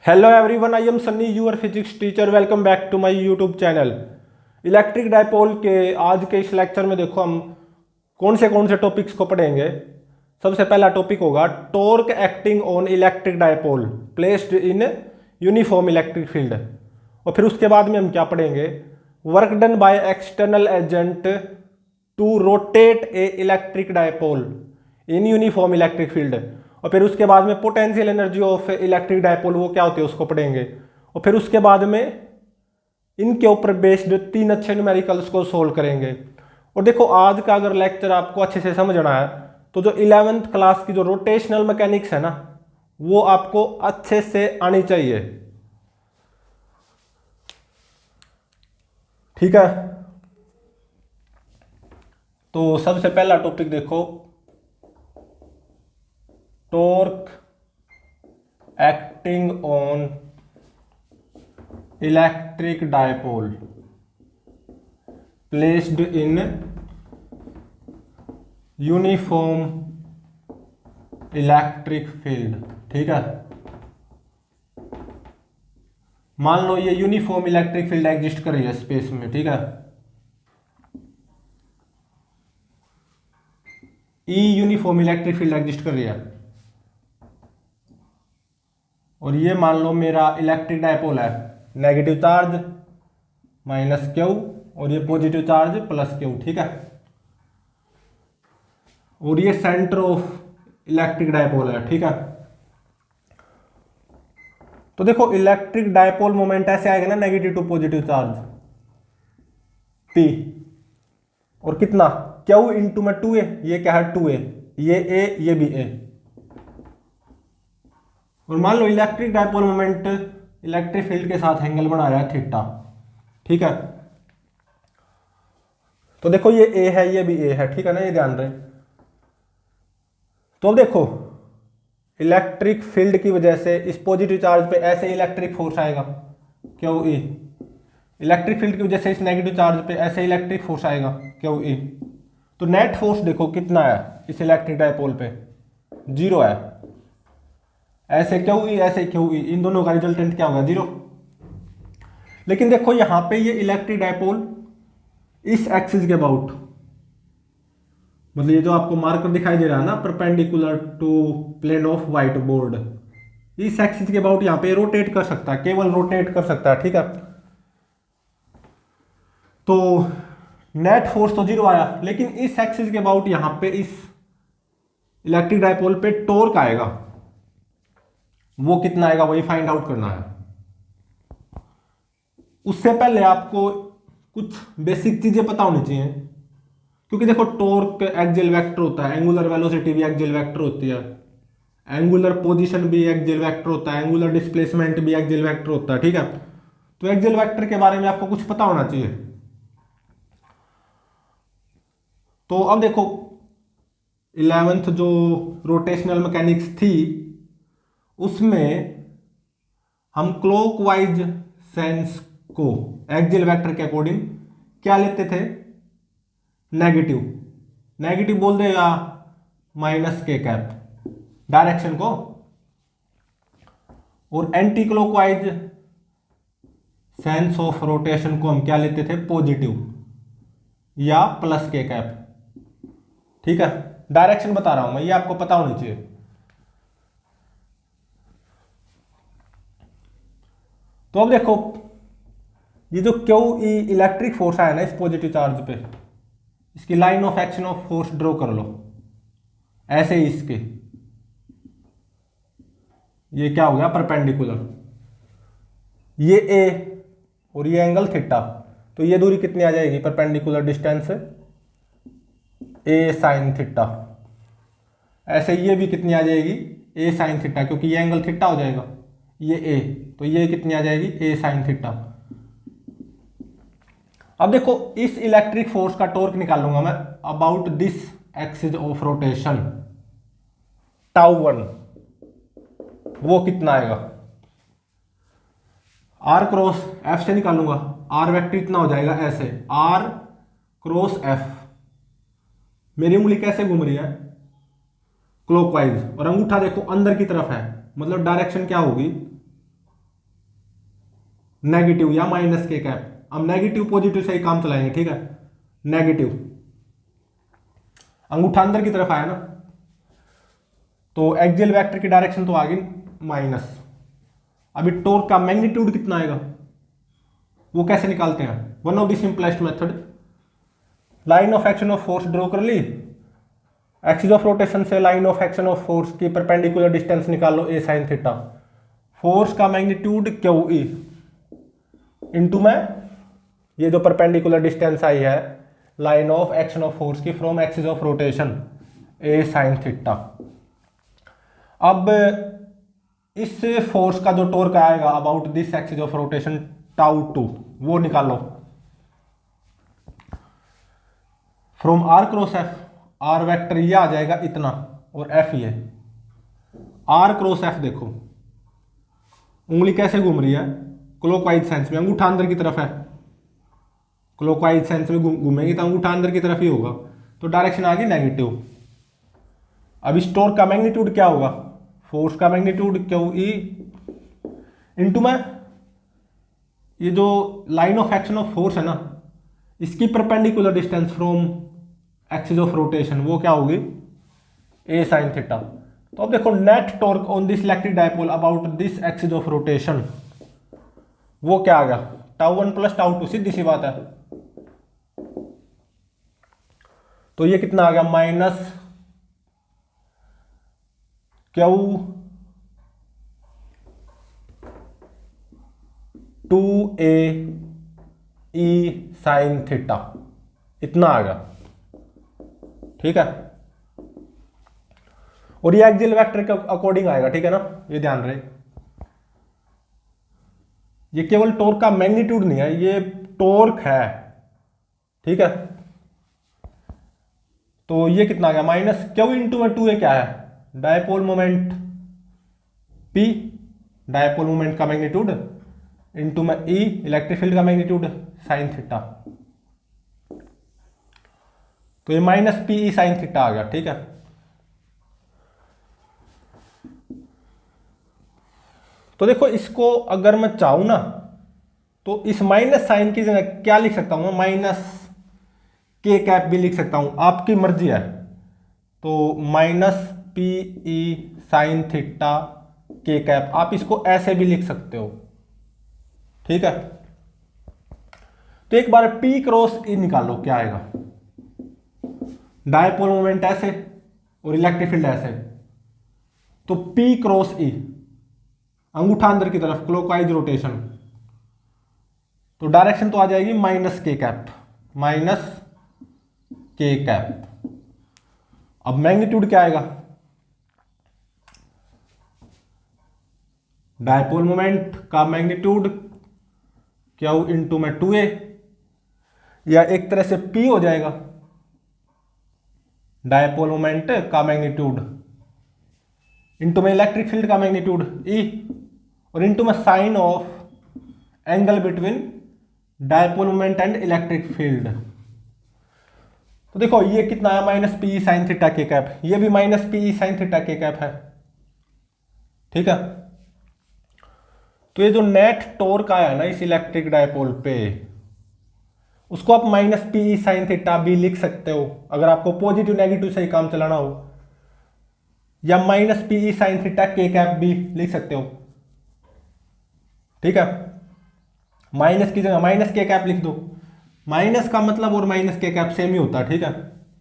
Hello everyone, I am Sunny, your physics teacher. Welcome back to my YouTube channel. Electric dipole के आज के इस lecture में देखो हम कौन से टॉपिक्स को पढ़ेंगे। सबसे पहला टॉपिक होगा torque acting on electric dipole placed in uniform electric field. और फिर उसके बाद में हम क्या पढ़ेंगे, work done by external agent to rotate a electric dipole in uniform electric field. और फिर उसके बाद में potential energy of electric dipole वो क्या होती है उसको पढ़ेंगे। और फिर उसके बाद में इनके ऊपर बेस्ड 3 अच्छे न्यूमेरिकल्स को सोल्व करेंगे। और देखो आज का अगर लेक्चर आपको अच्छे से समझना है तो जो 11th क्लास की जो रोटेशनल मैकेनिक्स है ना वो आपको अच्छे से आनी चाहिए, ठीक है। तो सबसे पहला टॉपिक देखो, torque acting on electric dipole placed in uniform electric field, ठीक है। मान लो ये यूनिफॉर्म इलेक्ट्रिक फील्ड एग्जिस्ट कर रही है स्पेस में, ठीक है। ई यूनिफॉर्म इलेक्ट्रिक फील्ड एग्जिस्ट कर रही है और ये मान लो मेरा इलेक्ट्रिक डायपोल है, नेगेटिव चार्ज माइनस क्यू और ये पॉजिटिव चार्ज प्लस क्यू, ठीक है। और ये सेंटर ऑफ इलेक्ट्रिक डायपोल है, ठीक है। तो देखो इलेक्ट्रिक डायपोल मोमेंट ऐसे आएगा ना, negative to positive charge P और कितना क्यू इंटू में 2a, ये क्या है 2a, ये a ये भी a। और मान लो electric dipole moment electric field के साथ एंगल बना रहा है थीटा, ठीक है। तो देखो ये a है ये भी a है, ठीक है ना, ये ध्यान रहे। तो देखो इलेक्ट्रिक फील्ड की वजह से इस पॉजिटिव चार्ज पे ऐसे इलेक्ट्रिक फोर्स आएगा क्यू ई, इलेक्ट्रिक फील्ड की वजह से इस नेगेटिव चार्ज पे ऐसे इलेक्ट्रिक फोर्स आएगा क्यू ई। तो नेट फोर्स देखो कितना है इस इलेक्ट्रिक डायपोल पे, 0 है। ऐसे क्यू ई ऐसे क्यू ई, इन दोनों का रिजल्टेंट क्या होगा 0। लेकिन देखो यहां पे ये इलेक्ट्रिक डायपोल इस एक्सिस के अबाउट, मतलब ये जो आपको मार्कर दिखाई दे रहा है ना perpendicular to plane of white board, इस एक्सिस के अबाउट यहां पे रोटेट कर सकता है, केवल रोटेट कर सकता है, ठीक है। तो नेट फोर्स तो 0 आया, लेकिन इस एक्सिस के अबाउट यहां पे इस इलेक्ट्रिक डायपोल पे टॉर्क आएगा, वो कितना आएगा वही फाइंड आउट करना है। उससे पहले आपको कुछ बेसिक चीजें पता होनी चाहिए, क्योंकि देखो टॉर्क एक्सियल वेक्टर होता है, एंगुलर वेलोसिटी भी एक्सियल वेक्टर होती है, एंगुलर पोजीशन भी एक्सियल वेक्टर होता है, एंगुलर डिस्प्लेसमेंट भी एक्सियल वेक्टर होता है, ठीक है। तो एक्सियल वेक्टर के बारे में आपको कुछ पता होना चाहिए। तो अब देखो 11th जो रोटेशनल मैकेनिक्स थी उसमें हम क्लॉकवाइज सेंस को एक्सियल वेक्टर के अकॉर्डिंग क्या लेते थे, नेगेटिव, नेगेटिव बोल देगा माइनस के कैप डायरेक्शन को, और anti clockwise sense of rotation को हम क्या लेते थे, पॉजिटिव या प्लस के कैप, ठीक है। डायरेक्शन बता रहा हूं मैं, ये आपको पता होनी चाहिए। तो अब देखो ये जो क्यू ई इलेक्ट्रिक फोर्स आया ना इस पॉजिटिव चार्ज पे, इसकी line of action of force draw कर लो ऐसे ही, इसके ये क्या हो गया परपेंडिकुलर, ये ए और ये एंगल थीटा, तो ये दूरी कितनी आ जाएगी परपेंडिकुलर डिस्टेंस ए साइन थीटा। ऐसे ये भी कितनी आ जाएगी ए साइन थीटा, क्योंकि ये एंगल थीटा हो जाएगा, ये ए, तो ये कितनी आ जाएगी ए साइन थीटा। अब देखो इस इलेक्ट्रिक फोर्स का टॉर्क निकालूंगा मैं about this axis of rotation tau 1, वो कितना आएगा, आर क्रॉस एफ से निकालूंगा, आर वेक्टर इतना हो जाएगा ऐसे, आर क्रॉस एफ। मेरी उंगली कैसे घूम रही है, क्लॉकवाइज, और अंगूठा देखो अंदर की तरफ है, मतलब डायरेक्शन क्या होगी नेगेटिव या माइनस के कैप। हम नेगेटिव पॉजिटिव से ही काम चलाएंगे, ठीक है। नेगेटिव, अंगूठा अंदर की तरफ आया ना, तो एक्सियल वेक्टर की डायरेक्शन तो आ गई माइनस। अभी टॉर्क का मैग्नीट्यूड कितना आएगा वो कैसे निकालते हैं? One of the simplest method, line of action of force draw कर ली, एक्सिस ऑफ रोटेशन से line of action of force की परपेंडिकुलर डिस्टेंस निकाल लो, ए साइन थीटा। फोर्स का मैग्नीट्यूड क्यू ई इंटू में ये जो परपेंडिकुलर डिस्टेंस आई है line of action of force की from axis of rotation, a sine theta. अब इस फोर्स का जो टॉर्क आएगा about this axis of rotation tau two, वो निकालो from R cross F. R vector ये आ जाएगा इतना और एफ ये। आर क्रॉस एफ देखो उंगली कैसे घूम रही है, क्लॉकवाइज सेंस में, अंगूठा अंदर की तरफ है, क्लॉकवाइज सेंस में घूमेगी तो अंगूठा अंदर की तरफ ही होगा, तो डायरेक्शन आ गई नेगेटिव। अब इस टॉर्क का मैग्नीट्यूड क्या होगा? फोर्स का मैग्नीट्यूड क्यू ई इंटू में ये जो line of action of force है ना, इसकी perpendicular distance from axis of rotation, वो क्या होगी? A sine theta. तो अब देखो net torque on this electric dipole about this axis of rotation, वो क्या आ गया? Tau one plus tau two, सीधी सी बात है। तो ये कितना आ गया? Minus q two a E sine theta, इतना आ गया, ठीक है। और ये एक्सियल वेक्टर के अकॉर्डिंग आएगा, ठीक है ना, ये ध्यान रहे। ये केवल टॉर्क का मैग्नीट्यूड नहीं है, ये टॉर्क है, ठीक है। तो ये कितना आ गया? माइनस क्यू इंटू में टू ए क्या है? Dipole moment p, dipole moment का मैग्नीट्यूड इंटू में ई, इलेक्ट्रिक फील्ड का मैग्नीट्यूड साइन थीटा। तो ये minus P E sine theta आ गया, ठीक है। तो देखो इसको अगर मैं चाहूं ना तो इस माइनस साइन की जगह क्या लिख सकता हूं? माइनस के कैप भी लिख सकता हूं, आपकी मर्जी है। तो minus P E sine theta K cap, आप इसको ऐसे भी लिख सकते हो, ठीक है। तो एक बार पी क्रॉस ई निकालो, क्या आएगा? डायपोल मोमेंट ऐसे और इलेक्ट्रिक फील्ड ऐसे, तो पी क्रॉस ई, अंगूठा अंदर की तरफ, क्लॉकवाइज रोटेशन, तो डायरेक्शन तो आ जाएगी minus K cap, minus K cap. अब मैग्नीट्यूड क्या आएगा? डायपोल मोमेंट का मैग्नीट्यूड क्यू इंटू में टू ए, या एक तरह से पी हो जाएगा डायपोल मोमेंट का मैग्नीट्यूड इंटू में इलेक्ट्रिक फील्ड का मैग्नीट्यूड ई, और इंटू में sine of angle between dipole moment and electric field. तो देखो ये कितना है? Minus P sine theta K cap, ये भी minus P sine theta K cap है, ठीक है। तो ये जो नेट टॉर्क आया है ना इस इलेक्ट्रिक डायपोल पे, उसको आप माइनस पी साइन थीटा भी लिख सकते हो अगर आपको पॉजिटिव नेगेटिव से ही काम चलाना हो, या minus P sine theta K cap भी लिख सकते हो, ठीक है। माइनस की जगह माइनस के कैप लिख दो। माइनस का मतलब और माइनस के कैप सेम ही होता है, ठीक है।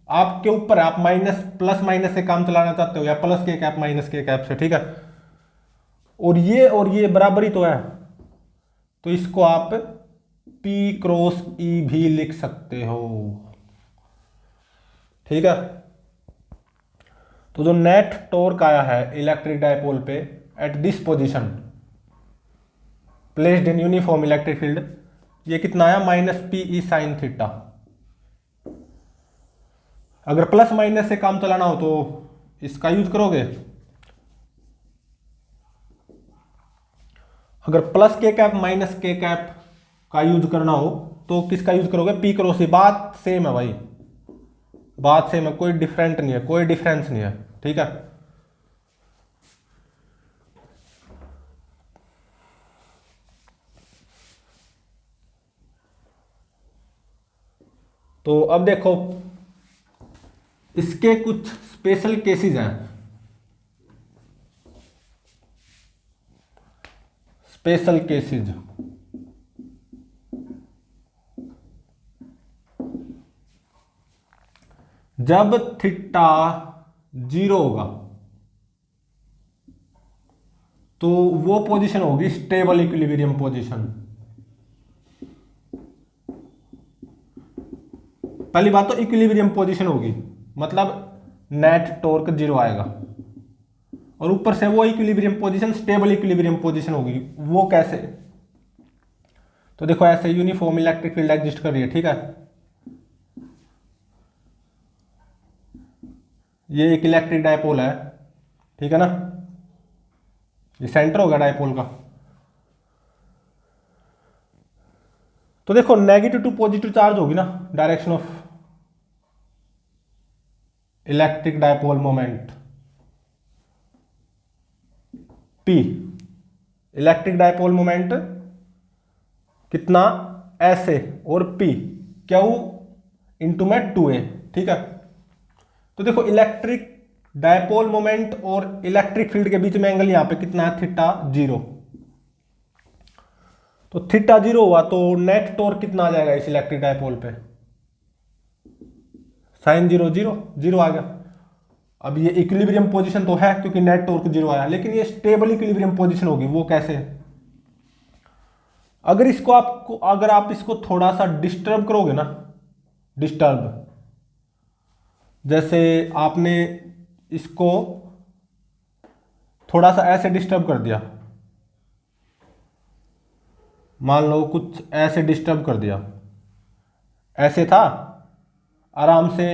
आपके ऊपर है, आप माइनस प्लस माइनस से काम चलाना चाहते हो या प्लस के कैप माइनस के कैप से, ठीक है। और ये बराबरी तो है, तो इसको आप P क्रॉस E भी लिख सकते हो, ठीक है। तो जो नेट टॉर्क आया है इलेक्ट्रिक डायपोल पे at this position placed in uniform electric field, ये कितना आया? Minus P E sine theta. अगर प्लस माइनस से काम चलाना हो तो इसका यूज करोगे, अगर प्लस के कैप माइनस के कैप का यूज करना हो तो किसका यूज करोगे? पी क्रॉस ई। बात सेम है भाई, बात सेम है, कोई डिफरेंट नहीं है, कोई डिफरेंस नहीं है, ठीक है। तो अब देखो इसके कुछ स्पेशल केसेस हैं। स्पेशल केसेस, जब थीटा 0 होगा तो वो पोजीशन होगी स्टेबल इक्विलिब्रियम पोजीशन। पहली बात तो इक्विलिब्रियम पोजीशन होगी, मतलब नेट टॉर्क 0 आएगा, और ऊपर से वो equilibrium position stable equilibrium position होगी। वो कैसे? तो देखो ऐसे यूनिफॉर्म इलेक्ट्रिक फील्ड एग्जिस्ट कर रही है, ठीक है। ये एक इलेक्ट्रिक डायपोल है, ठीक है ना, ये सेंटर होगा डायपोल का। तो देखो नेगेटिव टू पॉजिटिव चार्ज होगी ना direction of electric dipole moment P। Electric dipole moment कितना? ऐसे, और P Q इंटू में 2a, ठीक है। तो देखो इलेक्ट्रिक डायपोल मोमेंट और इलेक्ट्रिक फील्ड के बीच में एंगल यहां पे कितना है? थीटा 0। तो थीटा 0 हुआ तो नेट टॉर्क कितना आ जाएगा इस इलेक्ट्रिक डायपोल पे? साइन 0 0 0 आ गया। अब ये इक्विलिब्रियम पोजीशन तो है क्योंकि नेट टॉर्क 0 आया, लेकिन ये स्टेबल इक्विलिब्रियम पोजीशन होगी। वो कैसे? अगर आप इसको थोड़ा सा डिस्टर्ब करोगे ना, डिस्टर्ब, जैसे आपने इसको थोड़ा सा ऐसे डिस्टर्ब कर दिया, मान लो कुछ ऐसे डिस्टर्ब कर दिया, ऐसे था आराम से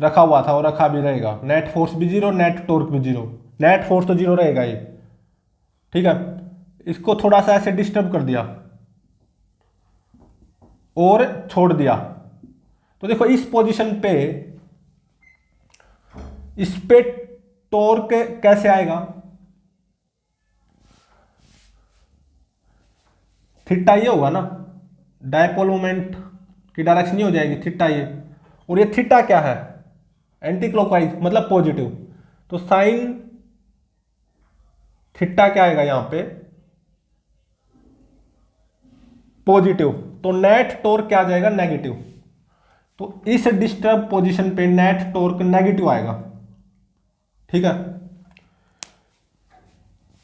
रखा हुआ था और रखा भी रहेगा, नेट फोर्स भी 0, नेट टॉर्क भी 0, नेट फोर्स तो 0 रहेगा ये, ठीक है। इसको थोड़ा सा ऐसे डिस्टर्ब कर दिया और छोड़ दिया, तो देखो इस पोजीशन पे इस पे टॉर्क कैसे आएगा? थीटा ये होगा ना, डायपोल मोमेंट की डायरेक्शन ये हो जाएगी थीटा ये, और ये थीटा क्या है? एंटी क्लॉकवाइज, मतलब पॉजिटिव। तो साइन थीटा क्या आएगा यहां पे? पॉजिटिव। तो नेट टॉर्क क्या आ जाएगा? नेगेटिव। तो इस डिस्टर्ब पोजीशन पे नेट टॉर्क नेगेटिव आएगा, ठीक है।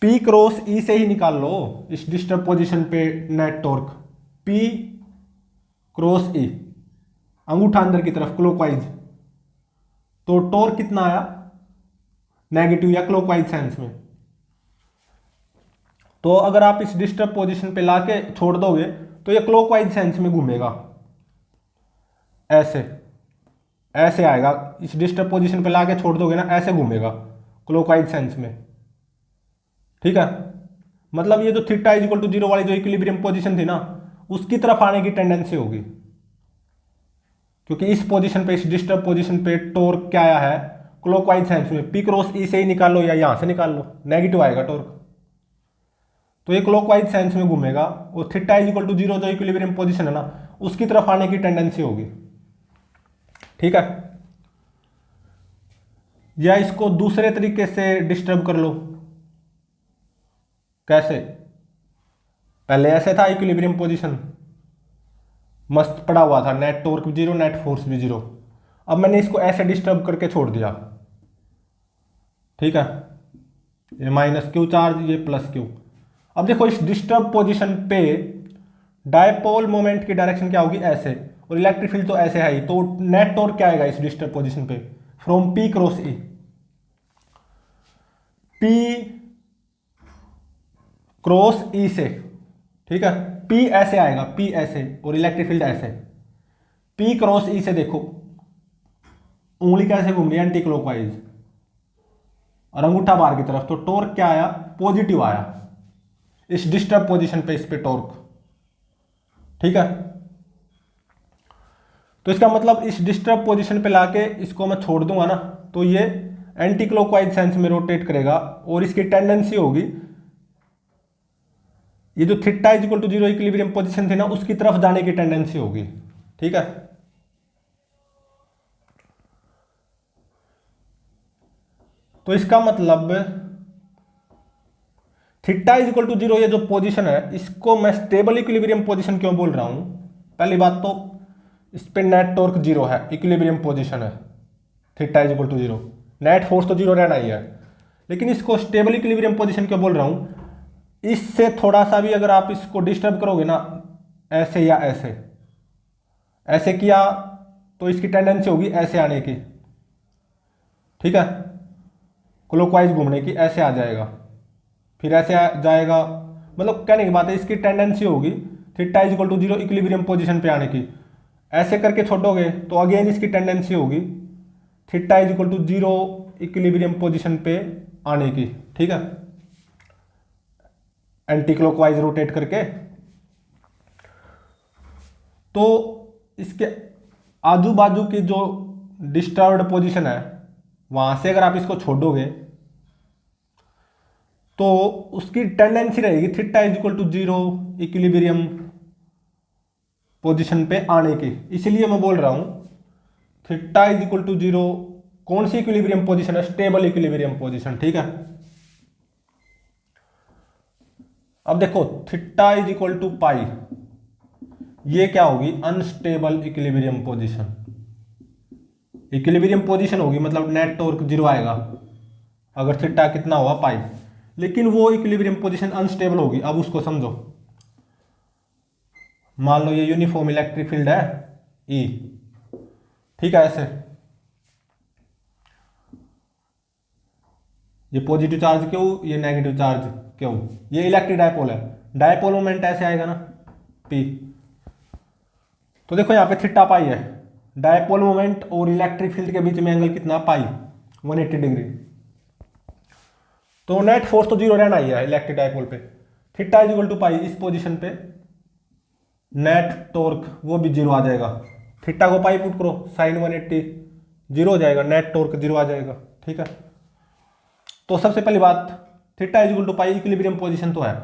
P क्रॉस E से ही निकाल लो इस डिस्टर्ब पोजीशन पे net torque, P cross E, अंगूठा अंदर की तरफ क्लॉकवाइज, तो टॉर्क कितना आया? नेगेटिव या क्लॉकवाइज सेंस में। तो अगर आप इस डिस्टर्ब पोजीशन पे लाके छोड़ दोगे तो ये क्लॉकवाइज सेंस में घूमेगा, ऐसे ऐसे आएगा। इस डिस्टर्ब पोजीशन पे लाके छोड़ दोगे ना, ऐसे घूमेगा क्लॉकवाइज सेंस में, ठीक है। मतलब ये जो थीटा इज इक्वल टू 0 वाली जो इक्विलिब्रियम पोजीशन थी ना, उसकी तरफ आने की टेंडेंसी होगी, क्योंकि इस पोजीशन पे, इस डिस्टर्ब पोजीशन पे टॉर्क क्या आया है? क्लॉकवाइज सेंस में। P क्रॉस E से ही निकाल लो या यहां से निकाल लो, नेगेटिव आएगा टॉर्क, तो ये क्लॉकवाइज सेंस में घूमेगा, और थीटा इज इक्वल टू 0 जो इक्विलिब्रियम पोजीशन है ना, उसकी तरफ आने की टेंडेंसी होगी, ठीक है। या इसको दूसरे तरीके से डिस्टर्ब कर लो। कैसे? पहले ऐसे था इक्विलिब्रियम पोजीशन, मस्त पड़ा हुआ था, नेट टॉर्क भी 0, नेट फोर्स भी 0। अब मैंने इसको ऐसे डिस्टर्ब करके छोड़ दिया, ठीक है। ये माइनस क्यू चार्ज, ये प्लस क्यू। अब देखो इस डिस्टर्ब पोजीशन पे डायपोल मोमेंट की डायरेक्शन क्या होगी? ऐसे, और इलेक्ट्रिक फील्ड तो ऐसे है ही, तो नेट टॉर्क क्या आएगा इस डिस्टर्ब पोजीशन पे? From P cross E, P cross E से, ठीक है। P ऐसे आएगा, P ऐसे, और इलेक्ट्रिक फील्ड ऐसे। P क्रॉस E से देखो उंगली कैसे घूम रही है? एंटी क्लॉकवाइज, और अंगूठा बाहर की तरफ, तो टॉर्क क्या आया? पॉजिटिव आया इस डिस्टर्ब पोजीशन पे, इस पे टॉर्क, ठीक है। तो इसका मतलब इस डिस्टर्ब पोजीशन पे लाके इसको मैं छोड़ दूंगा ना, तो ये एंटी क्लॉकवाइज सेंस में रोटेट करेगा, और इसकी टेंडेंसी होगी, ये जो theta is equal to 0 equilibrium position थी ना, उसकी तरफ जाने की टेंडेंसी होगी, ठीक है। तो इसका मतलब theta is equal to zero, ये जो पोजीशन है इसको मैं स्टेबल इक्विलिब्रियम पोजीशन क्यों बोल रहा हूं? पहली बात तो इस पे नेट टॉर्क जीरो है, इक्विलिब्रियम पोजीशन है, theta is equal to zero, net force तो जीरो रहना ही है। लेकिन इसको स्टेबल इक्विलिब्रियम पोजीशन क्यों बोल रहा हूं? इससे थोड़ा सा भी अगर आप इसको डिस्टर्ब करोगे ना, ऐसे या ऐसे, ऐसे किया तो इसकी टेंडेंसी होगी ऐसे आने की, ठीक है, क्लॉकवाइज घूमने की, ऐसे आ जाएगा, फिर ऐसे आ जाएगा, मतलब कहने की बात है इसकी टेंडेंसी होगी theta is equal to zero equilibrium position पे आने की। ऐसे करके छोड़ोगे तो अगेन इसकी टेंडेंसी होगी theta is equal to zero equilibrium position पे आने की, ठीक है, एंटी क्लॉकवाइज रोटेट करके। तो इसके आजू बाजू की जो डिस्टर्ब्ड पोजीशन है वहां से अगर आप इसको छोड़ोगे तो उसकी टेंडेंसी रहेगी theta is equal to zero equilibrium position पे आने की। इसलिए मैं बोल रहा हूं theta is equal to zero, कौन सी इक्विलिब्रियम पोजीशन है? स्टेबल इक्विलिब्रियम पोजीशन, ठीक है। अब देखो theta is equal to pi, ये क्या होगी? Unstable equilibrium position. Equilibrium position होगी मतलब नेट टॉर्क जीरो आएगा अगर थीटा कितना हुआ? पाई। लेकिन वो इक्विलिब्रियम पोजीशन अनस्टेबल होगी। अब उसको समझो, मान लो ये यूनिफॉर्म इलेक्ट्रिक फील्ड है ई, ठीक है, ऐसे ये पॉजिटिव चार्ज क्यों, ये नेगेटिव चार्ज क्यों, ये इलेक्ट्रिक डायपोल है, डायपोल मोमेंट ऐसे आएगा ना पी। तो देखो यहाँ पे थीटा पाई है, डायपोल मोमेंट और इलेक्ट्रिक फील्ड के बीच में एंगल कितना? पाई, 180 डिग्री। तो नेट फोर्स तो जीरो रहना ही है इलेक्ट्रिक डायपोल पे। थीटा इज इक्वल टू पाई, इस पोजीशन पे नेट टॉर्क वो भी जीरो आ जाएगा। थीटा को पाई पुट करो, साइन 180 जीरो हो जाएगा, नेट टॉर्क जीरो आ जाएगा, ठीक है। तो सबसे पहली बात theta is equal to pi equilibrium position तो है,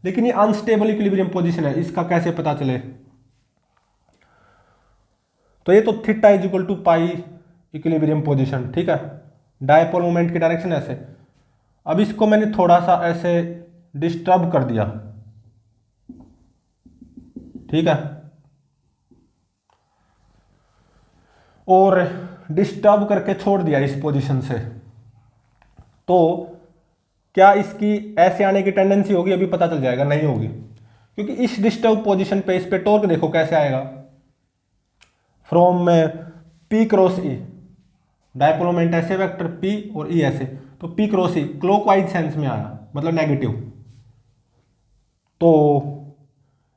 लेकिन ये अनस्टेबल इक्विलिब्रियम पोजीशन है, इसका कैसे पता चले? तो ये तो theta is equal to pi equilibrium position, ठीक है, डायपोल मोमेंट की डायरेक्शन ऐसे। अब इसको मैंने थोड़ा सा ऐसे डिस्टर्ब कर दिया, ठीक है, और डिस्टर्ब करके छोड़ दिया इस पोजीशन से, तो क्या इसकी ऐसे आने की टेंडेंसी होगी? अभी पता चल जाएगा, नहीं होगी, क्योंकि इस डिस्टर्ब पोजीशन पे इस पे टॉर्क देखो कैसे आएगा, from p cross E, dipole moment ऐसे वेक्टर पी और ई ऐसे, तो पी क्रॉस ई क्लॉकवाइज सेंस में आया मतलब नेगेटिव, तो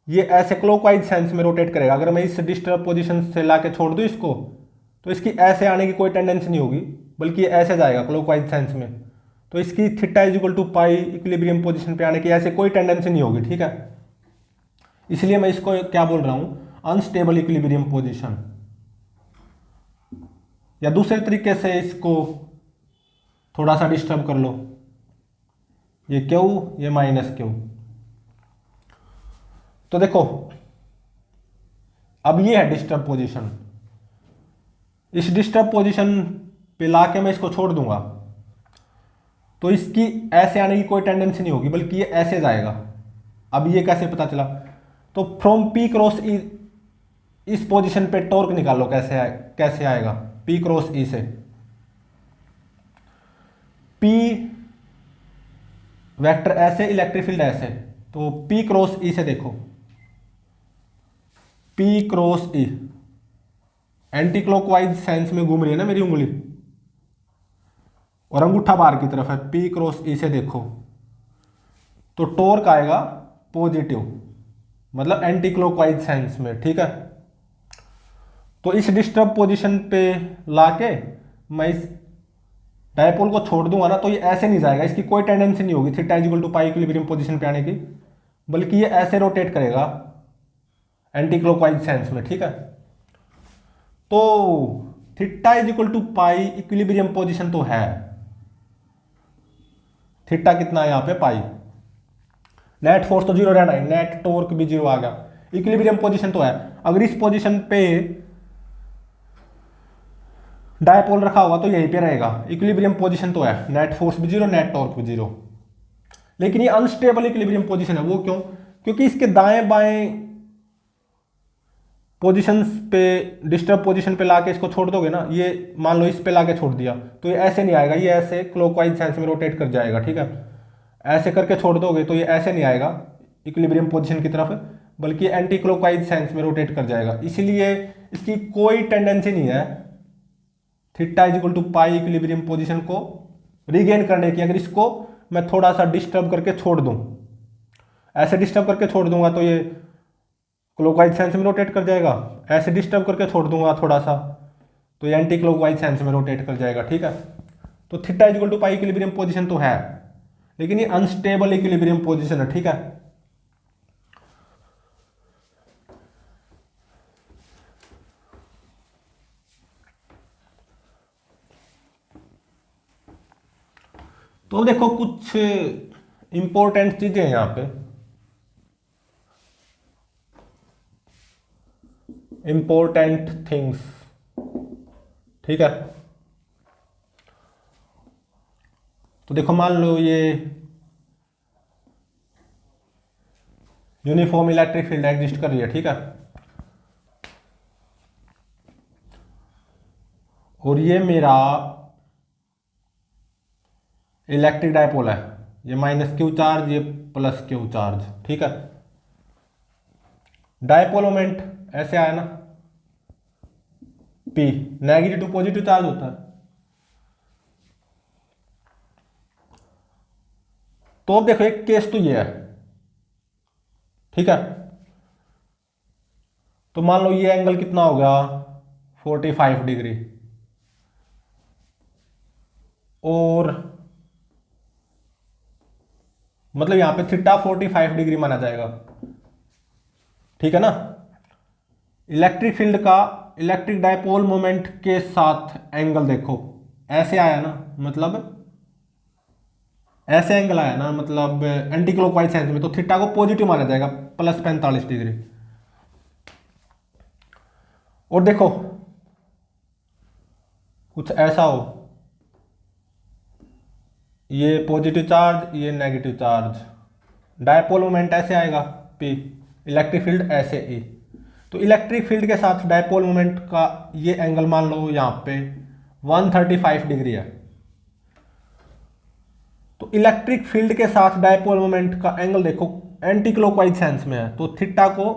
ये ऐसे क्लॉकवाइज सेंस में रोटेट करेगा। अगर मैं इस डिस्टर्ब पोजीशन से लाके छोड़ दूं इसको, तो इसकी ऐसे आने की कोई टेंडेंसी नहीं होगी, बल्कि ये ऐसे जाएगा क्लॉकवाइज सेंस में। तो इसकी theta is equal to pi equilibrium position पे आने की ऐसे कोई टेंडेंसी नहीं होगी, ठीक है। इसलिए मैं इसको क्या बोल रहा हूं? Unstable equilibrium position. या दूसरे तरीके से इसको थोड़ा सा डिस्टर्ब कर लो, ये क्यू, ये माइनस क्यू। तो देखो अब ये है डिस्टर्ब पोजीशन, इस डिस्टर्ब पोजीशन पे लाके मैं इसको छोड़ दूंगा तो इसकी ऐसे आने की कोई टेंडेंसी नहीं होगी, बल्कि ये ऐसे जाएगा। अब ये कैसे पता चला? तो फ्रॉम पी क्रॉस ई, इस पोजीशन पे टॉर्क निकालो, कैसे आएगा? पी क्रॉस ई से, पी वेक्टर ऐसे, इलेक्ट्रिक फील्ड ऐसे, तो पी क्रॉस ई से देखो, पी क्रॉस ई एंटी क्लॉकवाइज सेंस में घूम रही है ना मेरी उंगली, और अंगूठा बाहर की तरफ है, पी क्रॉस ई से देखो तो टॉर्क आएगा पॉजिटिव, मतलब एंटी क्लॉकवाइज सेंस में, ठीक है। तो इस डिस्टर्ब पोजीशन पे लाके मैं इस डायपोल को छोड़ दूंगा ना, तो ये ऐसे नहीं जाएगा, इसकी कोई टेंडेंसी नहीं होगी theta is equal to pi equilibrium position पे आने की, बल्कि ये ऐसे रोटेट करेगा एंटी क्लॉकवाइज सेंस में, ठीक है। तो theta is equal to pi equilibrium position तो है, थीटा कितना है यहाँ पे? पाई। नेट फोर्स तो जीरो रहना है, नेट टॉर्क भी जीरो आ गया, इक्विलिब्रियम पोजीशन तो है। अगर इस पोजीशन पे डायपोल रखा हुआ तो यहीं पे रहेगा, इक्विलिब्रियम पोजीशन तो है, नेट फोर्स भी जीरो, नेट टॉर्क भी जीरो। लेकिन ये अनस्टेबल इक्विलिब्रियम पोजीशन है। वो क्यों? क्योंकि इसके दाएं बाएं पोजीशंस पे, डिस्टर्ब पोजीशन पे लाके इसको छोड़ दोगे ना, ये मान लो इस पे लाके छोड़ दिया तो ये ऐसे नहीं आएगा, ये ऐसे क्लॉकवाइज सेंस में रोटेट कर जाएगा, ठीक है। ऐसे करके छोड़ दोगे तो ये ऐसे नहीं आएगा इक्विलिब्रियम पोजीशन की तरफ, बल्कि एंटी क्लॉकवाइज सेंस में रोटेट कर जाएगा। इसलिए इसकी कोई टेंडेंसी नहीं है theta is equal to pi equilibrium position को रिगेन करने की। अगर इसको मैं थोड़ा सा डिस्टर्ब करके छोड़ दूं, ऐसे डिस्टर्ब करके छोड़ दूंगा तो ये क्लॉकवाइज सेंस में रोटेट कर जाएगा, ऐसे डिस्टर्ब करके छोड़ दूंगा थोड़ा सा तो ये एंटी क्लॉकवाइज सेंस में रोटेट कर जाएगा, ठीक है। तो theta is equal to pi equilibrium position तो है, लेकिन ये अनस्टेबल इक्विलिब्रियम पोजीशन है, ठीक है। तो देखो कुछ इंपॉर्टेंट चीजें हैं यहां पे, इंपॉर्टेंट थिंग्स, ठीक है। तो देखो मान लो ये यूनिफॉर्म इलेक्ट्रिक फील्ड एग्जिस्ट कर रही है, ठीक है। और ये मेरा इलेक्ट्रिक डायपोल है, ये माइनस क्यू चार्ज, ये प्लस क्यू चार्ज, ठीक है। डायपोल मोमेंट ऐसे आया ना, P, negative to positive charge होता है। तो अब देखो एक केस तो ये है, ठीक है। तो मान लो ये एंगल कितना हो गया 45 डिग्री, और मतलब यहां पे थीटा 45 डिग्री माना जाएगा, ठीक है ना। इलेक्ट्रिक फील्ड का इलेक्ट्रिक डायपोल मोमेंट के साथ एंगल देखो ऐसे आया ना, मतलब ऐसे एंगल आया ना, मतलब एंटी क्लॉकवाइज सेंस में, तो थीटा को पॉजिटिव माना जाएगा प्लस 45 डिग्री। और देखो कुछ ऐसा हो, ये पॉजिटिव चार्ज, ये नेगेटिव चार्ज, डायपोल मोमेंट ऐसे आएगा पी, इलेक्ट्रिक फील्ड ऐसे ई। तो इलेक्ट्रिक फील्ड के साथ डायपोल मोमेंट का ये एंगल मान लो यहाँ पे 135 डिग्री है। तो इलेक्ट्रिक फील्ड के साथ डायपोल मोमेंट का एंगल देखो एंटी क्लॉकवाइज सेंस में है, तो थीटा को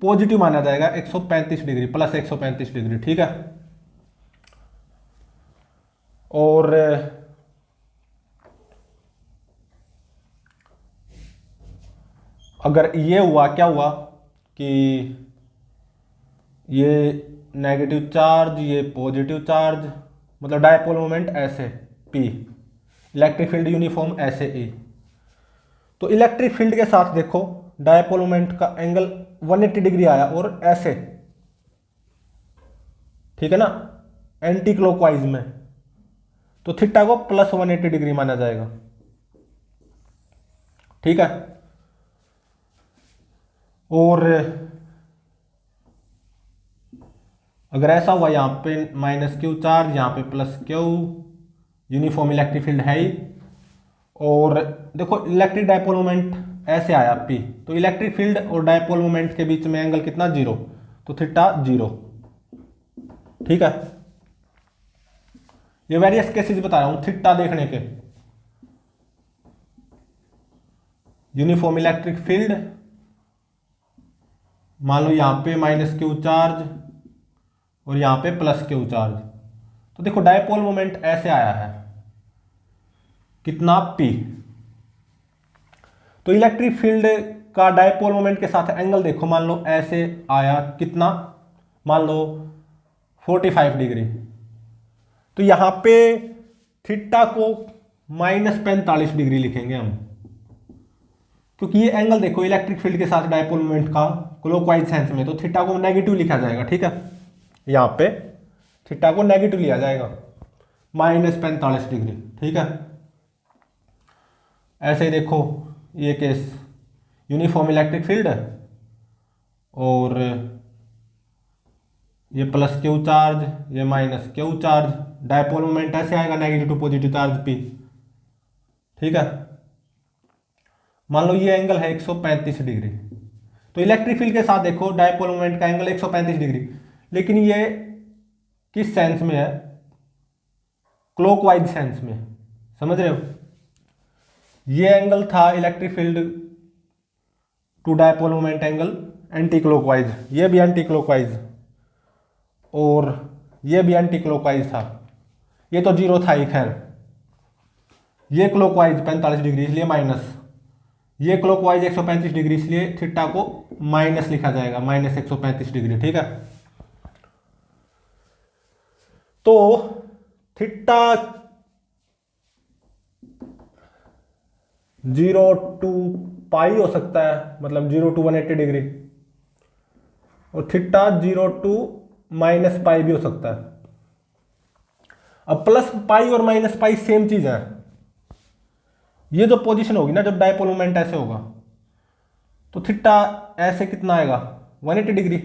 पॉजिटिव माना जाएगा 135 डिग्री, प्लस 135 डिग्री, ठीक है। और अगर ये हुआ, क्या हुआ कि ये नेगेटिव चार्ज, ये पॉजिटिव चार्ज, मतलब डायपोल मोमेंट ऐसे पी, इलेक्ट्रिक फील्ड यूनिफॉर्म ऐसे ई। तो इलेक्ट्रिक फील्ड के साथ देखो डायपोल मोमेंट का एंगल 180 डिग्री आया और ऐसे, ठीक है ना, एंटी क्लॉकवाइज में, तो थीटा को प्लस 180 डिग्री माना जाएगा, ठीक है। और अगर ऐसा हुआ यहाँ पे माइनस क्यू चार्ज, यहाँ पे plus Q, uniform electric field है ही, और देखो इलेक्ट्रिक डायपोल मोमेंट ऐसे आया पी, तो इलेक्ट्रिक फील्ड और डायपोल मोमेंट के बीच में एंगल कितना, जीरो, तो थीटा जीरो, ठीक है। ये वेरियस केसेस बता रहा हूं थीटा देखने के, यूनिफॉर्म इलेक्ट्रिक फील्ड, मान लो यहाँ पे माइनस क्यू चार्ज और यहाँ पे प्लस क्यू चार्ज, तो देखो डायपोल मोमेंट ऐसे आया है कितना पी। तो इलेक्ट्रिक फील्ड का डायपोल मोमेंट के साथ एंगल देखो, मान लो ऐसे आया कितना, मान लो 45 डिग्री, तो यहां पे थीटा को माइनस 45 डिग्री लिखेंगे हम, क्योंकि ये एंगल देखो इलेक्ट्रिक फील्ड के साथ डायपोल मोमेंट का क्लॉकवाइज सेंस में, तो थीटा को नेगेटिव लिखा जाएगा, ठीक है। यहां पे थीटा को नेगेटिव लिया जाएगा माइनस 45 डिग्री, ठीक है। ऐसे ही देखो ये केस यूनिफॉर्म इलेक्ट्रिक फील्ड है और ये प्लस क्यू चार्ज, ये minus Q charge, dipole moment ऐसे आएगा negative to positive charge P. ठीक है, मान लो ये एंगल है 135 डिग्री, तो इलेक्ट्रिक फील्ड के साथ देखो डायपोल मोमेंट का एंगल 135 डिग्री, लेकिन ये किस सेंस में है, क्लॉकवाइज सेंस में, समझ रहे हो। ये एंगल था electric field to dipole moment angle anticlockwise, ये भी एंटी क्लॉकवाइज और ये भी एंटी क्लॉकवाइज था, ये तो जीरो था ही खैर। ये क्लॉकवाइज 45 डिग्री इसलिए माइनस, ये क्लॉकवाइज 135 डिग्री इसलिए थीटा को माइनस लिखा जाएगा, माइनस 135 डिग्री। ठीक है, तो थीटा 0 टू पाई हो सकता है, मतलब 0 टू 180 डिग्री, और थीटा 0 टू माइनस पाई भी हो सकता है। अब प्लस पाई और माइनस पाई सेम चीज है। ये जो पोजीशन होगी ना जब डायपोल मोमेंट ऐसे होगा, तो थीटा ऐसे कितना आएगा 180 डिग्री,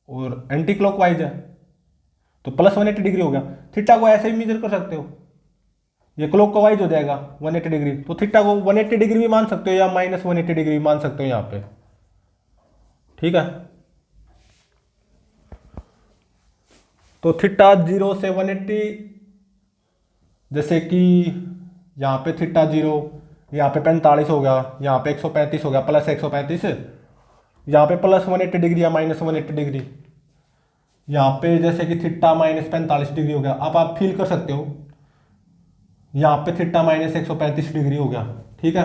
और एंटी क्लॉकवाइज है तो प्लस 180 डिग्री हो गया। थीटा को ऐसे भी मेजर कर सकते हो, ये क्लॉकवाइज हो जाएगा 180 डिग्री, तो थीटा को 180 डिग्री भी मान सकते हो या माइनस 180 डिग्री भी मान सकते हो यहाँ पे। ठीक है, तो थीटा 0 से 180, जैसे कि यहाँ पे थीटा 0, यहाँ पे 45 हो गया, यहाँ पे 135 हो गया, प्लस 135, यहाँ पे प्लस 180 डिग्री या माइनस 180 डिग्री, यहाँ पे जैसे कि थीटा माइनस 45 डिग्री हो गया। अब आप फील कर सकते हो यहाँ पे थीटा माइनस 135 डिग्री हो गया। ठीक है,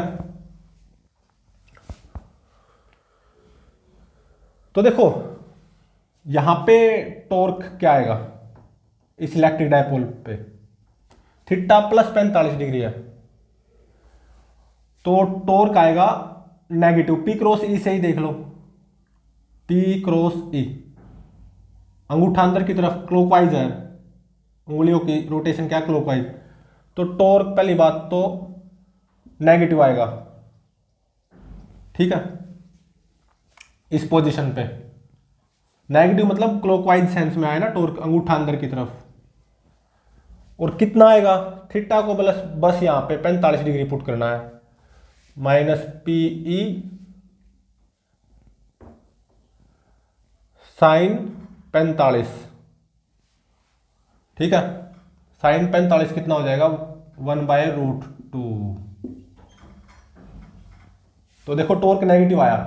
तो देखो यहाँ पे टॉर्क क्या आएगा इस इलेक्ट्रिक डायपोल पे, थीटा प्लस 45 डिग्री है, तो टॉर्क आएगा नेगेटिव पी क्रॉस ई से ही देख लो, पी क्रॉस ई, अंगूठा अंदर की तरफ क्लॉकवाइज है, उंगलियों की रोटेशन क्या क्लॉकवाइज, तो टॉर्क पहली बात तो नेगेटिव आएगा। ठीक है, इस पोजीशन पे नेगेटिव मतलब क्लॉकवाइज सेंस में आया ना टॉर्क, अंगूठा अंदर की तरफ। और कितना आएगा, थीटा को बस यहां पे 45 डिग्री पुट करना है, माइनस पी ई साइन 45। ठीक है, साइन 45 कितना हो जाएगा 1/√2। तो देखो टॉर्क नेगेटिव आया,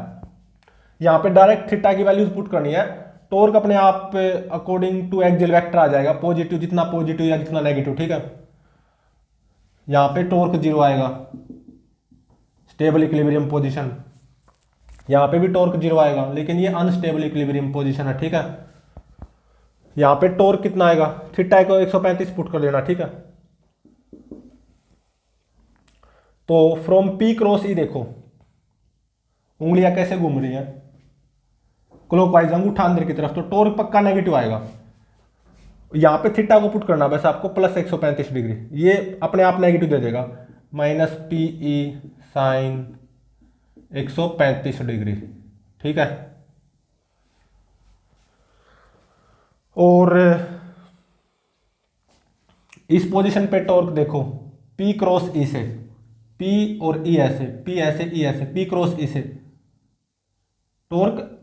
यहां पे डायरेक्ट थीटा की वैल्यूज पुट करनी है, टॉर्क अपने आप अकॉर्डिंग टू एक्सियल वेक्टर आ जाएगा, पॉजिटिव जितना पॉजिटिव या जितना नेगेटिव। ठीक है, यहां पे टॉर्क 0 आएगा, स्टेबल इक्विलिब्रियम पोजीशन, यहां पे भी टॉर्क 0 आएगा, लेकिन ये अनस्टेबल इक्विलिब्रियम पोजीशन है। ठीक है, यहां पे टॉर्क कितना आएगा, थीटा को 135 पुट कर देना। ठीक है, तो फ्रॉम पी क्रॉस ई देखो उंगलियां कैसे घूम रही है क्लॉकवाइज, अंगूठा अंदर की तरफ, तो टॉर्क पक्का नेगेटिव आएगा। यहां पे थीटा को पुट करना बस आपको प्लस 135 डिग्री, ये अपने आप नेगेटिव दे देगा, minus P E sine 135 degree. ठीक है, और इस पोजीशन पे टॉर्क देखो P क्रॉस ई से, P और E ऐसे, P ऐसे E ऐसे, P क्रॉस ई से टॉर्क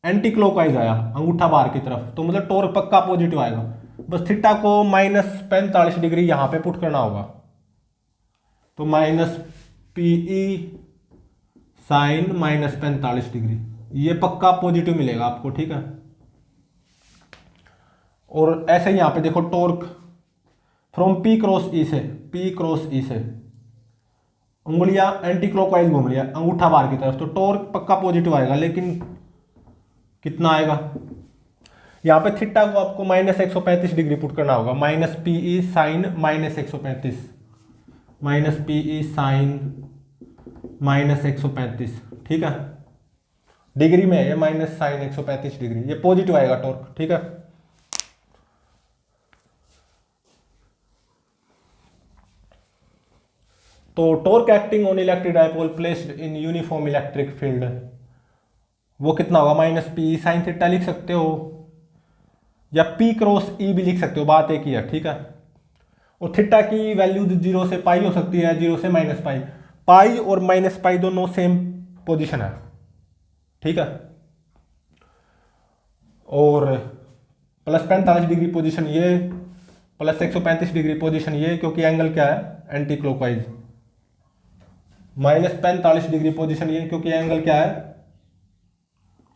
एंटी क्लॉकवाइज आया, अंगूठा बाहर की तरफ, तो मतलब टॉर्क पक्का पॉजिटिव आएगा। बस थीटा को माइनस 45 डिग्री यहां पे पुट करना होगा, तो minus P E sine minus 45 degree, ये पक्का पॉजिटिव मिलेगा आपको। ठीक है, और ऐसे ही यहां पे देखो टॉर्क फ्रॉम पी क्रॉस ई से, पी क्रॉस ई से उंगलियां एंटी क्लॉकवाइज घूम रही है, अंगूठा बाहर की तरफ, तो टॉर्क पक्का पॉजिटिव आएगा, लेकिन कितना आएगा, यहां पे थीटा को आपको माइनस 135 डिग्री पुट करना होगा, minus P E sine minus 135, minus P E sine minus 135। ठीक है, डिग्री में है ये, माइनस साइन 135 डिग्री, ये पॉजिटिव आएगा टॉर्क। ठीक है, तो torque acting on electric dipole placed in uniform electric field, वो कितना होगा, माइनस पी साइन थीटा लिख सकते हो, या पी क्रॉस ई भी लिख सकते हो, बात एक ही है, ठीक है। और थीटा की वैल्यू 0 से पाई हो सकती है, 0 से माइनस पाई। पाई और माइनस पाई दोनों सेम पोजीशन है, ठीक है। और प्लस 45 डिग्री पोजीशन ये, प्लस 135 डिग्री पोजीशन ये, क्योंकि एंगल क्या है, anti clockwise. Minus 45 degree position ये, क्योंकि एंगल क्या है,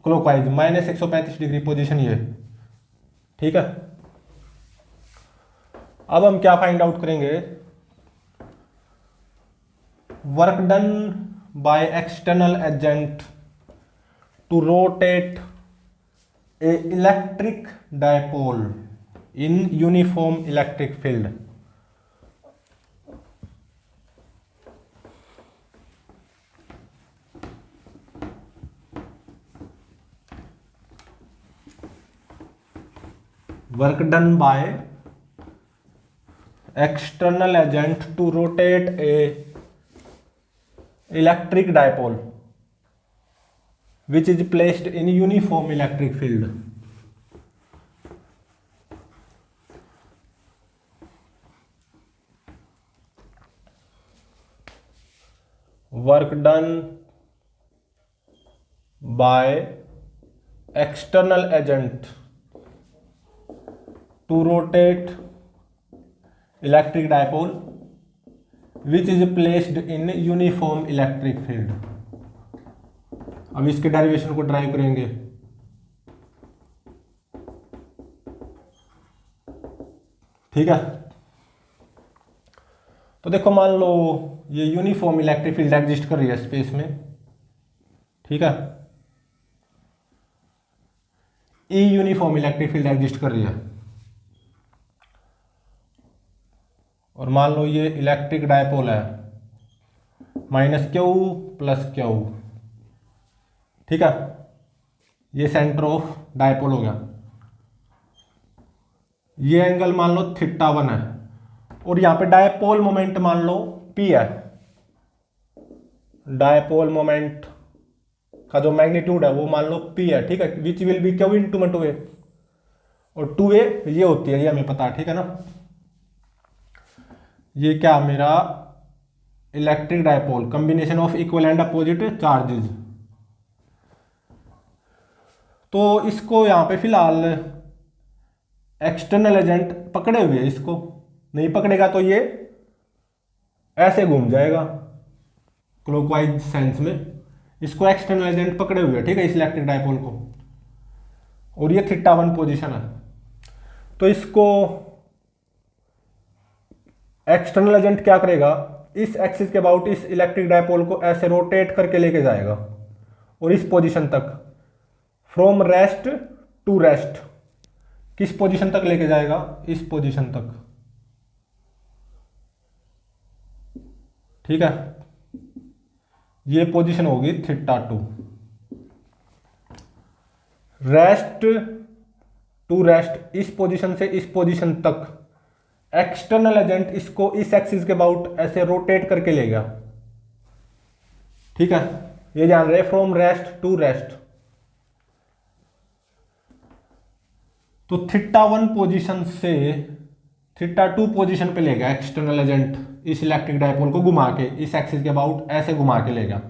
क्लॉकवाइज। माइनस 135 डिग्री पोजीशन ये, ठीक है। अब हम क्या फाइंड आउट करेंगे, work done by external agent to rotate a electric dipole in uniform electric field. Work done by external agent to rotate a electric dipole which is placed in uniform electric field. Work done by external agent to rotate electric dipole which is placed in uniform electric field. अब इसके derivation को drive करेंगे। ठीक है, तो देखो मान लो ये यूनिफॉर्म इलेक्ट्रिक फील्ड एग्जिस्ट कर रही है स्पेस में, ठीक है। ई यूनिफॉर्म इलेक्ट्रिक फील्ड एग्जिस्ट कर रही है, और मान लो ये इलेक्ट्रिक डायपोल है, माइनस क्यू प्लस क्यू, ठीक है। ये सेंटर ऑफ डायपोल हो गया। ये एंगल मान लो θ1 है, और यहां पे डायपोल मोमेंट मान लो P है। डायपोल मोमेंट का जो मैग्नीट्यूड है वो मान लो P है, ठीक है, विच विल बी क्यू इनटू में 2a, और 2a ये होती है, ये हमें पता है, ठीक है ना। ये क्या मेरा electric dipole, combination of equal and opposite charges. तो इसको यहां पे फिलहाल एक्सटर्नल एजेंट पकड़े हुए, इसको नहीं पकड़ेगा तो ये ऐसे घूम जाएगा क्लॉकवाइज सेंस में। इसको एक्सटर्नल एजेंट पकड़े हुए, ठीक है, इस इलेक्ट्रिक डायपोल को, और ये θ1 पोजीशन है। तो इसको एक्सटर्नल एजेंट क्या करेगा, इस एक्सिस के अबाउट इस इलेक्ट्रिक डायपोल को ऐसे रोटेट करके लेके जाएगा, और इस पोजीशन तक, फ्रॉम रेस्ट टू रेस्ट, किस पोजीशन तक लेके जाएगा, इस पोजीशन तक, ठीक है। ये पोजीशन होगी θ2। रेस्ट टू रेस्ट, इस पोजीशन से इस पोजीशन तक एक्सटर्नल एजेंट इसको इस एक्सिस के अबाउट ऐसे रोटेट करके लेगा, ठीक है। ये जान रहे, फ्रॉम रेस्ट टू रेस्ट। तो θ1 पोजीशन से θ2 पोजीशन पे लेगा एक्सटर्नल एजेंट, इस इलेक्ट्रिक डायपोल को घुमा के इस एक्सिस के अबाउट ऐसे घुमा के लेगा,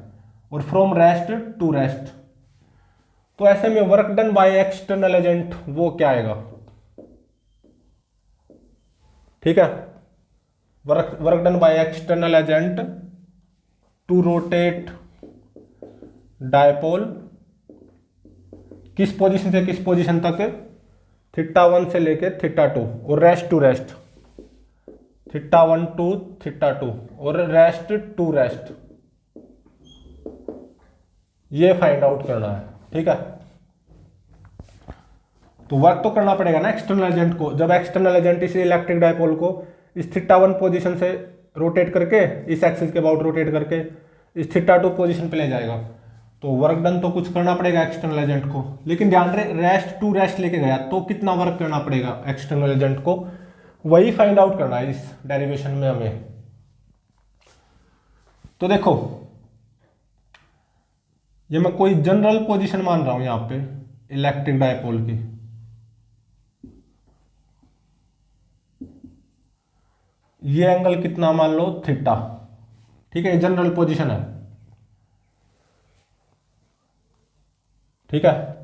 और फ्रॉम रेस्ट टू रेस्ट। तो ऐसे में work done by external agent वो क्या आएगा, ठीक है। Work done by external agent to rotate dipole, किस पोजीशन से किस पोजीशन तक, θ1 से लेके θ2, और रेस्ट टू रेस्ट, θ1 टू θ2 और रेस्ट टू रेस्ट। ये फाइंड आउट करना है, ठीक है। तो वर्क तो करना पड़ेगा ना एक्सटर्नल एजेंट को। जब एक्सटर्नल एजेंट इस इलेक्ट्रिक डायपोल को इस θ1 पोजीशन से रोटेट करके इस एक्सिस के अबाउट रोटेट करके इस θ2 पोजीशन पे ले जाएगा, तो वर्क डन तो कुछ करना पड़ेगा एक्सटर्नल एजेंट को। लेकिन ध्यान रहे, रेस्ट टू रेस्ट लेके गया तो कितना वर्क करना पड़ेगा एक्सटर्नल एजेंट को, वही फाइंड आउट करना है इस डेरिवेशन में हमें। तो देखो ये मैं कोई जनरल पोजीशन मान रहा हूं यहां पे इलेक्ट्रिक डायपोल की, ये एंगल कितना मान लो थीटा। ठीक है, ये जनरल पोजीशन है। ठीक है,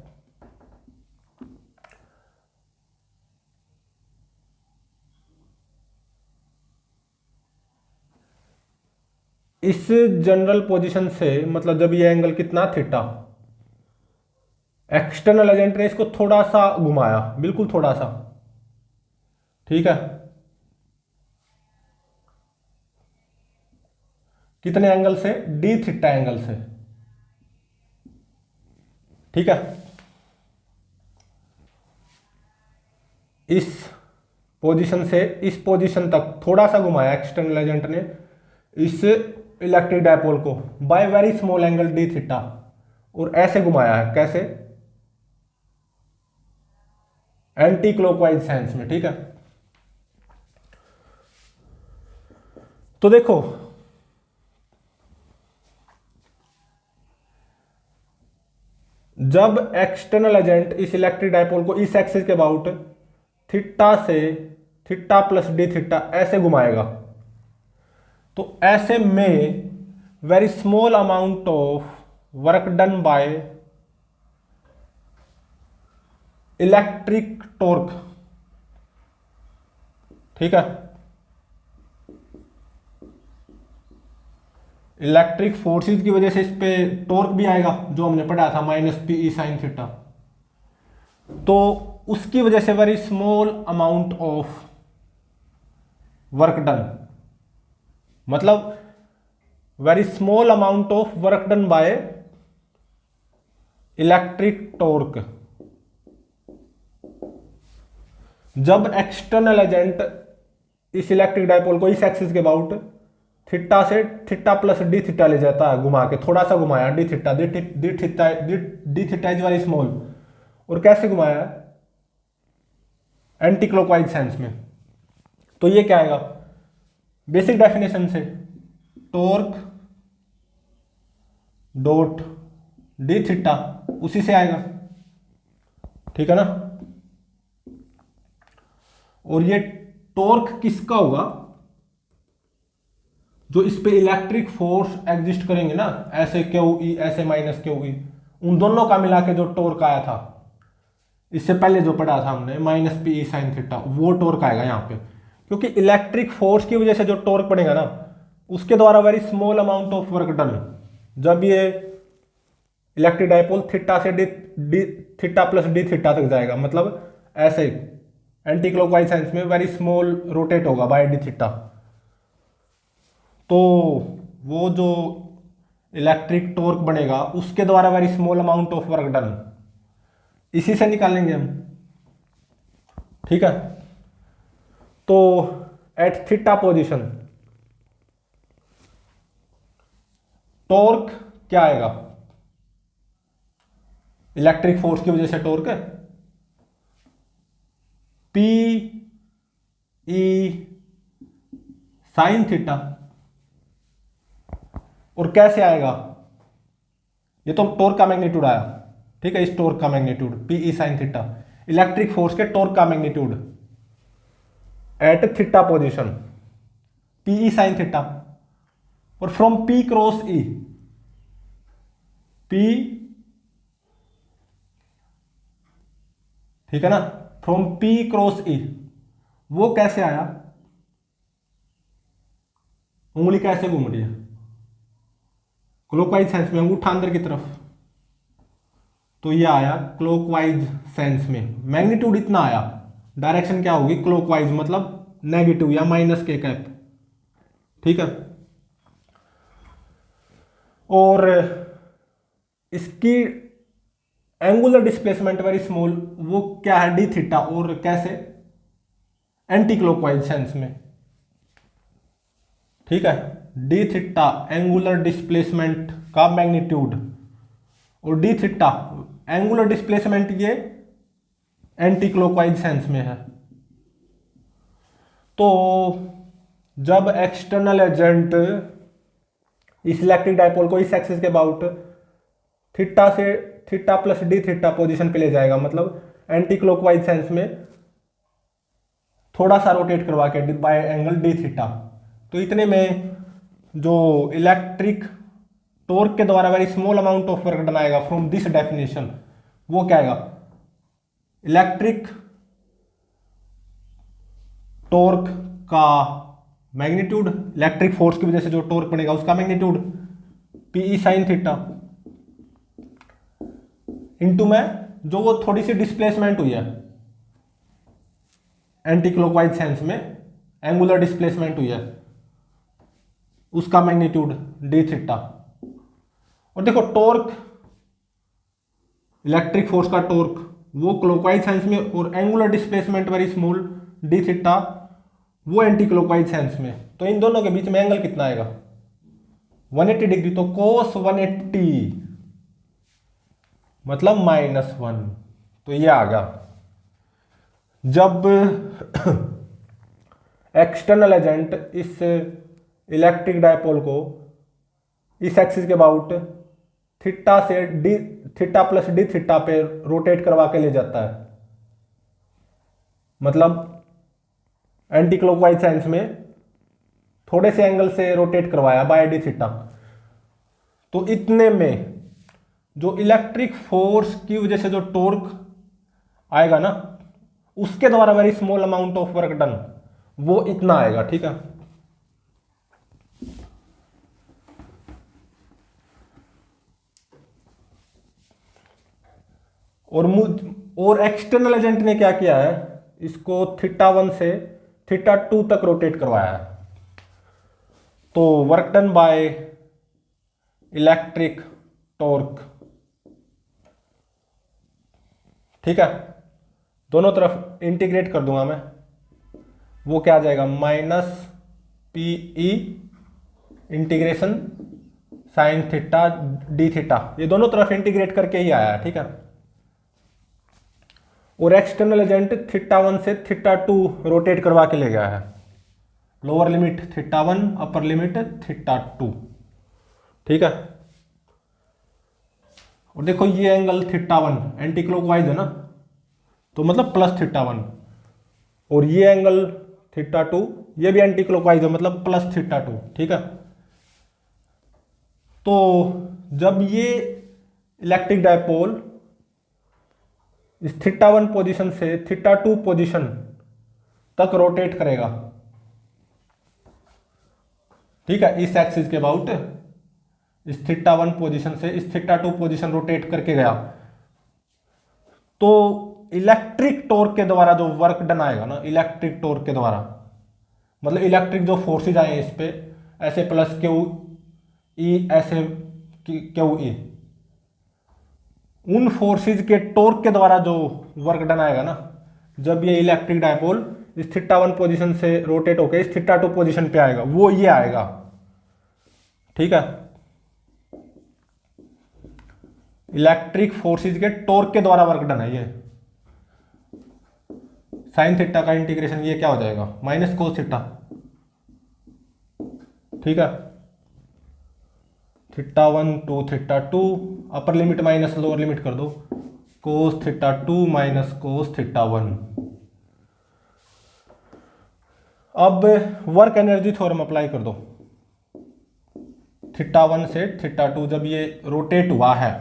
इस जनरल पोजीशन से मतलब जब ये एंगल कितना थीटा, एक्सटर्नल एजेंट ने इसको थोड़ा सा घुमाया, बिल्कुल थोड़ा सा। ठीक है, कितने एंगल से, डी थीटा एंगल से। ठीक है, इस पोजीशन से इस पोजीशन तक थोड़ा सा घुमाया एक्सटर्नल एजेंट ने इस इलेक्ट्रिक डायपोल को by very small angle D theta, और ऐसे घुमाया है, कैसे, एंटी क्लॉकवाइज सेंस में। ठीक है, तो देखो जब एक्सटर्नल एजेंट इस इलेक्ट्रिक डायपोल को इस एक्सिस के अबाउट थीटा से थीटा प्लस डी थीटा ऐसे घुमाएगा, तो ऐसे में very small amount of work done by electric torque. ठीक है, इलेक्ट्रिक फोर्सेस की वजह से इस पे टॉर्क भी आएगा, जो हमने पढ़ा था minus P E sine theta. तो उसकी वजह से very small amount of work done, मतलब very small amount of work done by electric torque. जब एक्सटर्नल एजेंट इस इलेक्ट्रिक डायपोल को इस एक्सिस के अबाउट थीटा से थीटा प्लस डी थीटा ले जाता है, घुमा के थोड़ा सा घुमाया, d theta d theta is very small, और कैसे घुमाया, एंटी क्लॉकवाइज सेंस में। तो ये क्या आएगा, बेसिक डेफिनेशन से टॉर्क डॉट डी थीटा उसी से आएगा। ठीक है ना, और ये टॉर्क किसका होगा, जो इस पे इलेक्ट्रिक फोर्स एग्जिस्ट करेंगे ना, ऐसे क्यू ई ऐसे माइनस क्यू ई, उन दोनों का मिला के जो टॉर्क आया था इससे पहले जो पढ़ा था हमने minus P E sine theta, वो टॉर्क आएगा यहाँ पे। क्योंकि इलेक्ट्रिक फोर्स की वजह से जो टॉर्क पड़ेगा ना, उसके द्वारा very small amount of work done, जब ये इलेक्ट्रिक डायपोल थीटा से D theta plus D theta तक जाएगा, मतलब ऐसे एंटी क्लॉकवाइज सेंस में वेरी स्मॉल रोटेट होगा बाय डी थीटा, तो वो जो इलेक्ट्रिक टॉर्क बनेगा उसके द्वारा very small amount of work done, इसी से निकालेंगे हम। ठीक है, तो एट थीटा पोजीशन टॉर्क क्या आएगा, इलेक्ट्रिक फोर्स की वजह से टॉर्क है पी ई साइन थीटा। और कैसे आएगा, ये तो टॉर्क का मैग्नीट्यूड आया। ठीक है, इस टॉर्क का magnitude p E sine theta, electric force के टॉर्क का magnitude at theta position p E sine theta, और from p cross E, p, ठीक है ना, फ्रॉम पी क्रॉस ई, वो कैसे आया, उंगली कैसे घूम रही है, क्लॉकवाइज सेंस में, अंगूठा अंदर की तरफ, तो ये आया क्लॉकवाइज सेंस में, मैग्नीट्यूड इतना आया, डायरेक्शन क्या होगी क्लॉकवाइज, मतलब नेगेटिव या माइनस के कैप। ठीक है, और इसकी एंगुलर डिस्प्लेसमेंट वेरी स्मॉल, वो क्या है डी थीटा, और कैसे, एंटी क्लॉकवाइज सेंस में। ठीक है, डी थीटा एंगुलर डिस्प्लेसमेंट का मैग्नीट्यूड, और डी थीटा एंगुलर डिस्प्लेसमेंट ये एंटी क्लॉकवाइज सेंस में है। तो जब एक्सटर्नल एजेंट इस इलेक्ट्रिक डायपोल को इस एक्सिस के अबाउट थीटा से theta plus D theta position पे ले जाएगा, मतलब एंटी क्लॉकवाइज सेंस में, थोड़ा सा रोटेट करवा के बाय एंगल डी थीटा। तो इतने में जो इलेक्ट्रिक टॉर्क के द्वारा very small amount of work done आएगा फ्रॉम दिस डेफिनेशन, वो क्या आएगा, इलेक्ट्रिक टॉर्क का मैग्नीट्यूड, इलेक्ट्रिक फोर्स की वजह से जो टॉर्क बनेगा उसका magnitude P E sine theta, into में जो वो थोड़ी सी डिस्प्लेसमेंट हुई है एंटी क्लॉकवाइज सेंस में, एंगुलर डिस्प्लेसमेंट हुई है, उसका मैग्नीट्यूड डी थीटा। और देखो टॉर्क, इलेक्ट्रिक फोर्स का टॉर्क वो क्लॉकवाइज सेंस में, और angular displacement very small D theta वो एंटी क्लॉकवाइज सेंस में। तो इन दोनों के बीच में एंगल कितना आएगा, 180 डिग्री। तो कोस 180 मतलब -1। तो ये आ गया। जब एक्सटर्नल एजेंट इस इलेक्ट्रिक डायपोल को इस एक्सिस के अबाउट थीटा से D theta plus D theta पे रोटेट करवा के ले जाता है, मतलब एंटी क्लॉकवाइज सेंस में थोड़े से एंगल से रोटेट करवाया बाय डी थीटा, तो इतने में जो इलेक्ट्रिक फोर्स की वजह से जो टॉर्क आएगा ना, उसके द्वारा very small amount of work done, वो इतना आएगा। ठीक है, और एक्सटर्नल एजेंट ने क्या किया है, इसको θ1 से θ2 तक रोटेट करवाया है। तो work done by electric torque, ठीक है, दोनों तरफ इंटीग्रेट कर दूंगा मैं, वो क्या आ जाएगा -PE integration sine theta d theta, ये दोनों तरफ इंटीग्रेट करके ही आया है। ठीक है, और एक्सटर्नल एजेंट θ1 से θ2 रोटेट करवा के ले गया है, लोअर लिमिट θ1 अपर लिमिट θ2। ठीक है, और देखो ये एंगल θ1 एंटी क्लॉकवाइज है ना, तो मतलब प्लस θ1, और ये एंगल θ2 ये भी एंटी क्लॉकवाइज है, मतलब प्लस θ2। ठीक है, तो जब ये इलेक्ट्रिक डायपोल इस θ1 पोजीशन से θ2 पोजीशन तक रोटेट करेगा, ठीक है, इस एक्सिस के अबाउट इस θ1 पोजीशन से इस θ2 पोजीशन रोटेट करके गया, तो इलेक्ट्रिक टॉर्क के द्वारा जो वर्क डन आएगा ना, इलेक्ट्रिक टॉर्क के द्वारा मतलब इलेक्ट्रिक जो फोर्सेज आए इस पे, ऐसे प्लस क्यू ई, ऐसे क्यू ई, उन फोर्सेज के टॉर्क के द्वारा जो वर्क डन आएगा ना, जब ये इलेक्ट्रिक डायपोल इस θ1 पोजीशन से रोटेट होकर इस θ2 पोजीशन पे आएगा, वो ये आएगा। ठीक है, इलेक्ट्रिक फोर्सेज के टॉर्क के द्वारा वर्क डन है ये। साइन थीटा का इंटीग्रेशन ये क्या हो जाएगा, माइनस कोस थीटा। ठीक है, θ1 to θ2 upper limit minus lower limit कर दो, कोस θ2 माइनस कोस θ1। अब वर्क एनर्जी थ्योरम अप्लाई कर दो, θ1 से θ2 जब ये रोटेट हुआ है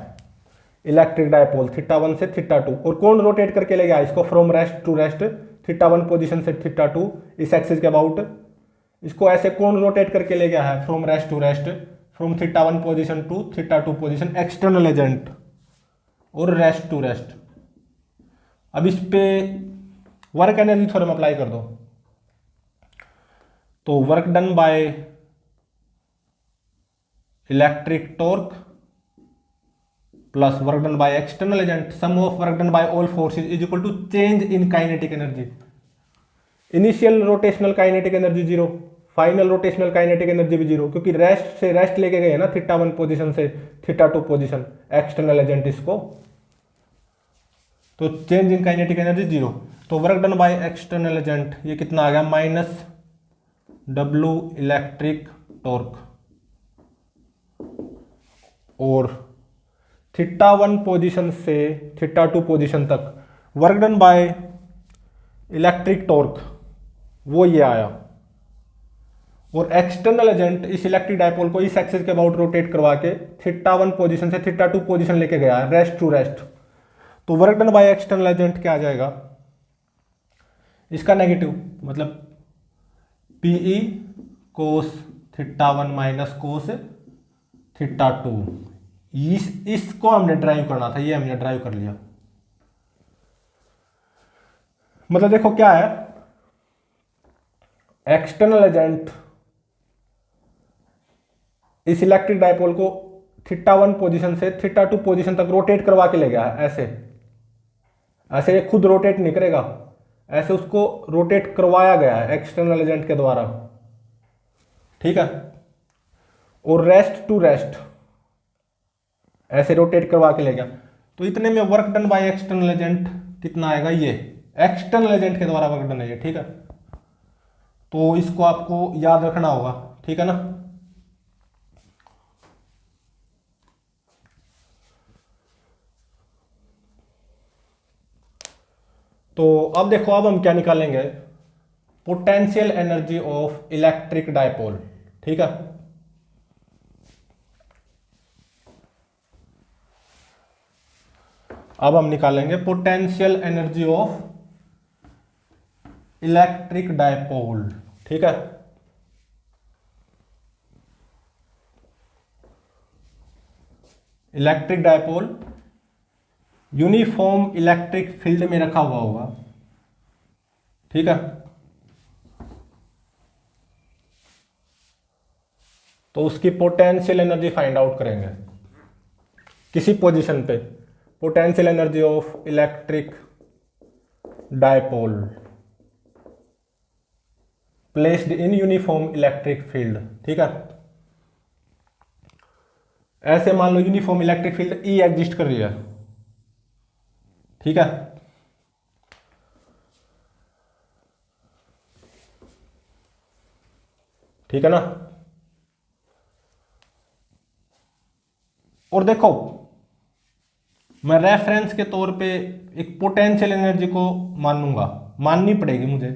इलेक्ट्रिक डायपोल θ1 से θ2, और कौन रोटेट करके ले गया इसको from rest to rest, θ1 position से θ2 इस एक्सिस के अबाउट, इसको ऐसे कौन रोटेट करके ले गया है from rest to rest, from θ1 position to θ2 position, external agent और रेस्ट टू रेस्ट। अब इस पे वर्क एनर्जी थ्योरम अप्लाई कर दो, तो work done by electric torque plus work done by external agent, sum of work done by all forces is equal to change in kinetic energy. Initial rotational kinetic energy 0, final rotational kinetic energy भी 0, क्योंकि rest से rest लेके गए ना θ1 position से θ2 position external agent इसको, तो change in kinetic energy 0। तो work done by external agent ये कितना आ गया, -W इलेक्ट्रिक टॉर्क, और θ1 पोजीशन से θ2 पोजीशन तक work done by electric torque वो ये आया। और एक्सटर्नल एजेंट इस इलेक्ट्रिक डायपोल को इस एक्सिस के अबाउट रोटेट करवा के θ1 पोजीशन से θ2 पोजीशन लेके गया है, रेस्ट टू रेस्ट। तो work done by external agent क्या आ जाएगा, इसका नेगेटिव, मतलब पीई कोस θ1 माइनस कोस θ2। इसको हमने ड्राइव करना था, ये हमने ड्राइव कर लिया। मतलब देखो क्या है, एक्सटर्नल एजेंट इस इलेक्ट्रिक डायपोल को θ1 पोजीशन से θ2 पोजीशन तक रोटेट करवा के ले गया है। ऐसे ऐसे ये खुद रोटेट नहीं करेगा, ऐसे उसको रोटेट करवाया गया है एक्सटर्नल एजेंट के द्वारा, ठीक है। और रेस्ट टू रेस्ट ऐसे रोटेट करवा के ले गया। तो इतने में work done by external agent कितना आएगा, ये एक्सटर्नल एजेंट के द्वारा वर्क डन है ये, ठीक है। तो इसको आपको याद रखना होगा, ठीक है ना। तो अब देखो, अब हम क्या निकालेंगे, potential energy of electric dipole, ठीक है। अब हम निकालेंगे potential energy of electric dipole, ठीक है। Electric dipole uniform electric field में रखा हुआ होगा, ठीक है। तो उसकी पोटेंशियल एनर्जी फाइंड आउट करेंगे किसी पोजीशन पे, potential energy of electric dipole placed in uniform electric field, ठीक है। ऐसे मान लो uniform electric field E exist कर रही है, ठीक है। ठीक है ना। और देखो, मैं रेफरेंस के तौर पे एक पोटेंशियल एनर्जी को माननी पड़ेगी मुझे।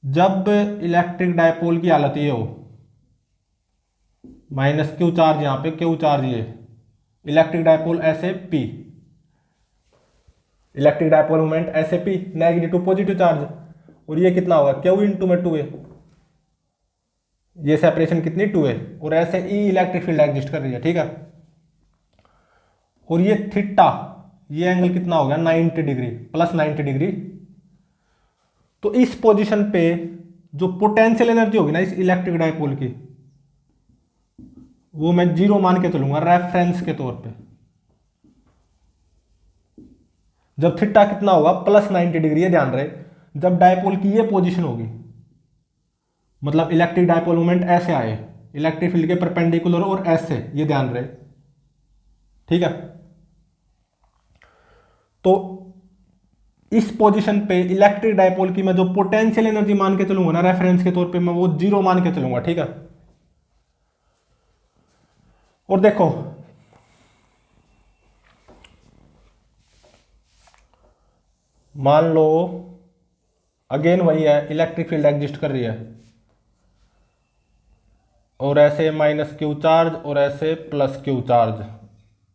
जब इलेक्ट्रिक डायपोल की हालत ये हो, माइनस क्यू चार्ज यहां पे, क्यू चार्ज ये, इलेक्ट्रिक डायपोल ऐसे पी, इलेक्ट्रिक डायपोल मोमेंट ऐसे P, negative to positive charge, और ये कितना होगा, क्यू इंटू में 2a, ये सेपरेशन कितनी 2a, और ऐसे ई इलेक्ट्रिक फील्ड एग्जिस्ट कर रही है, ठीक है। और ये थीटा, ये एंगल कितना हो गया 90 डिग्री, प्लस 90 डिग्री। तो इस पोजीशन पे जो पोटेंशियल एनर्जी होगी ना इस इलेक्ट्रिक डायपोल की, वो मैं 0 मान के चलूंगा रेफरेंस के तौर पे। जब थीटा कितना होगा, प्लस 90 डिग्री, ये ध्यान रहे, जब डायपोल की ये पोजीशन होगी, मतलब इलेक्ट्रिक डायपोल मोमेंट ऐसे आए इलेक्ट्रिक फील्ड के परपेंडिकुलर और ऐसे, ये ध्यान रहे, ठीक है। तो इस पोजीशन पे इलेक्ट्रिक डायपोल की मैं जो पोटेंशियल एनर्जी मान के चलूंगा ना रेफरेंस के तौर पे, मैं वो 0 मान के चलूंगा, ठीक है। और देखो, मान लो अगेन वही है, इलेक्ट्रिक फील्ड एग्जिस्ट कर रही है, और ऐसे माइनस क्यू चार्ज और ऐसे plus Q charge,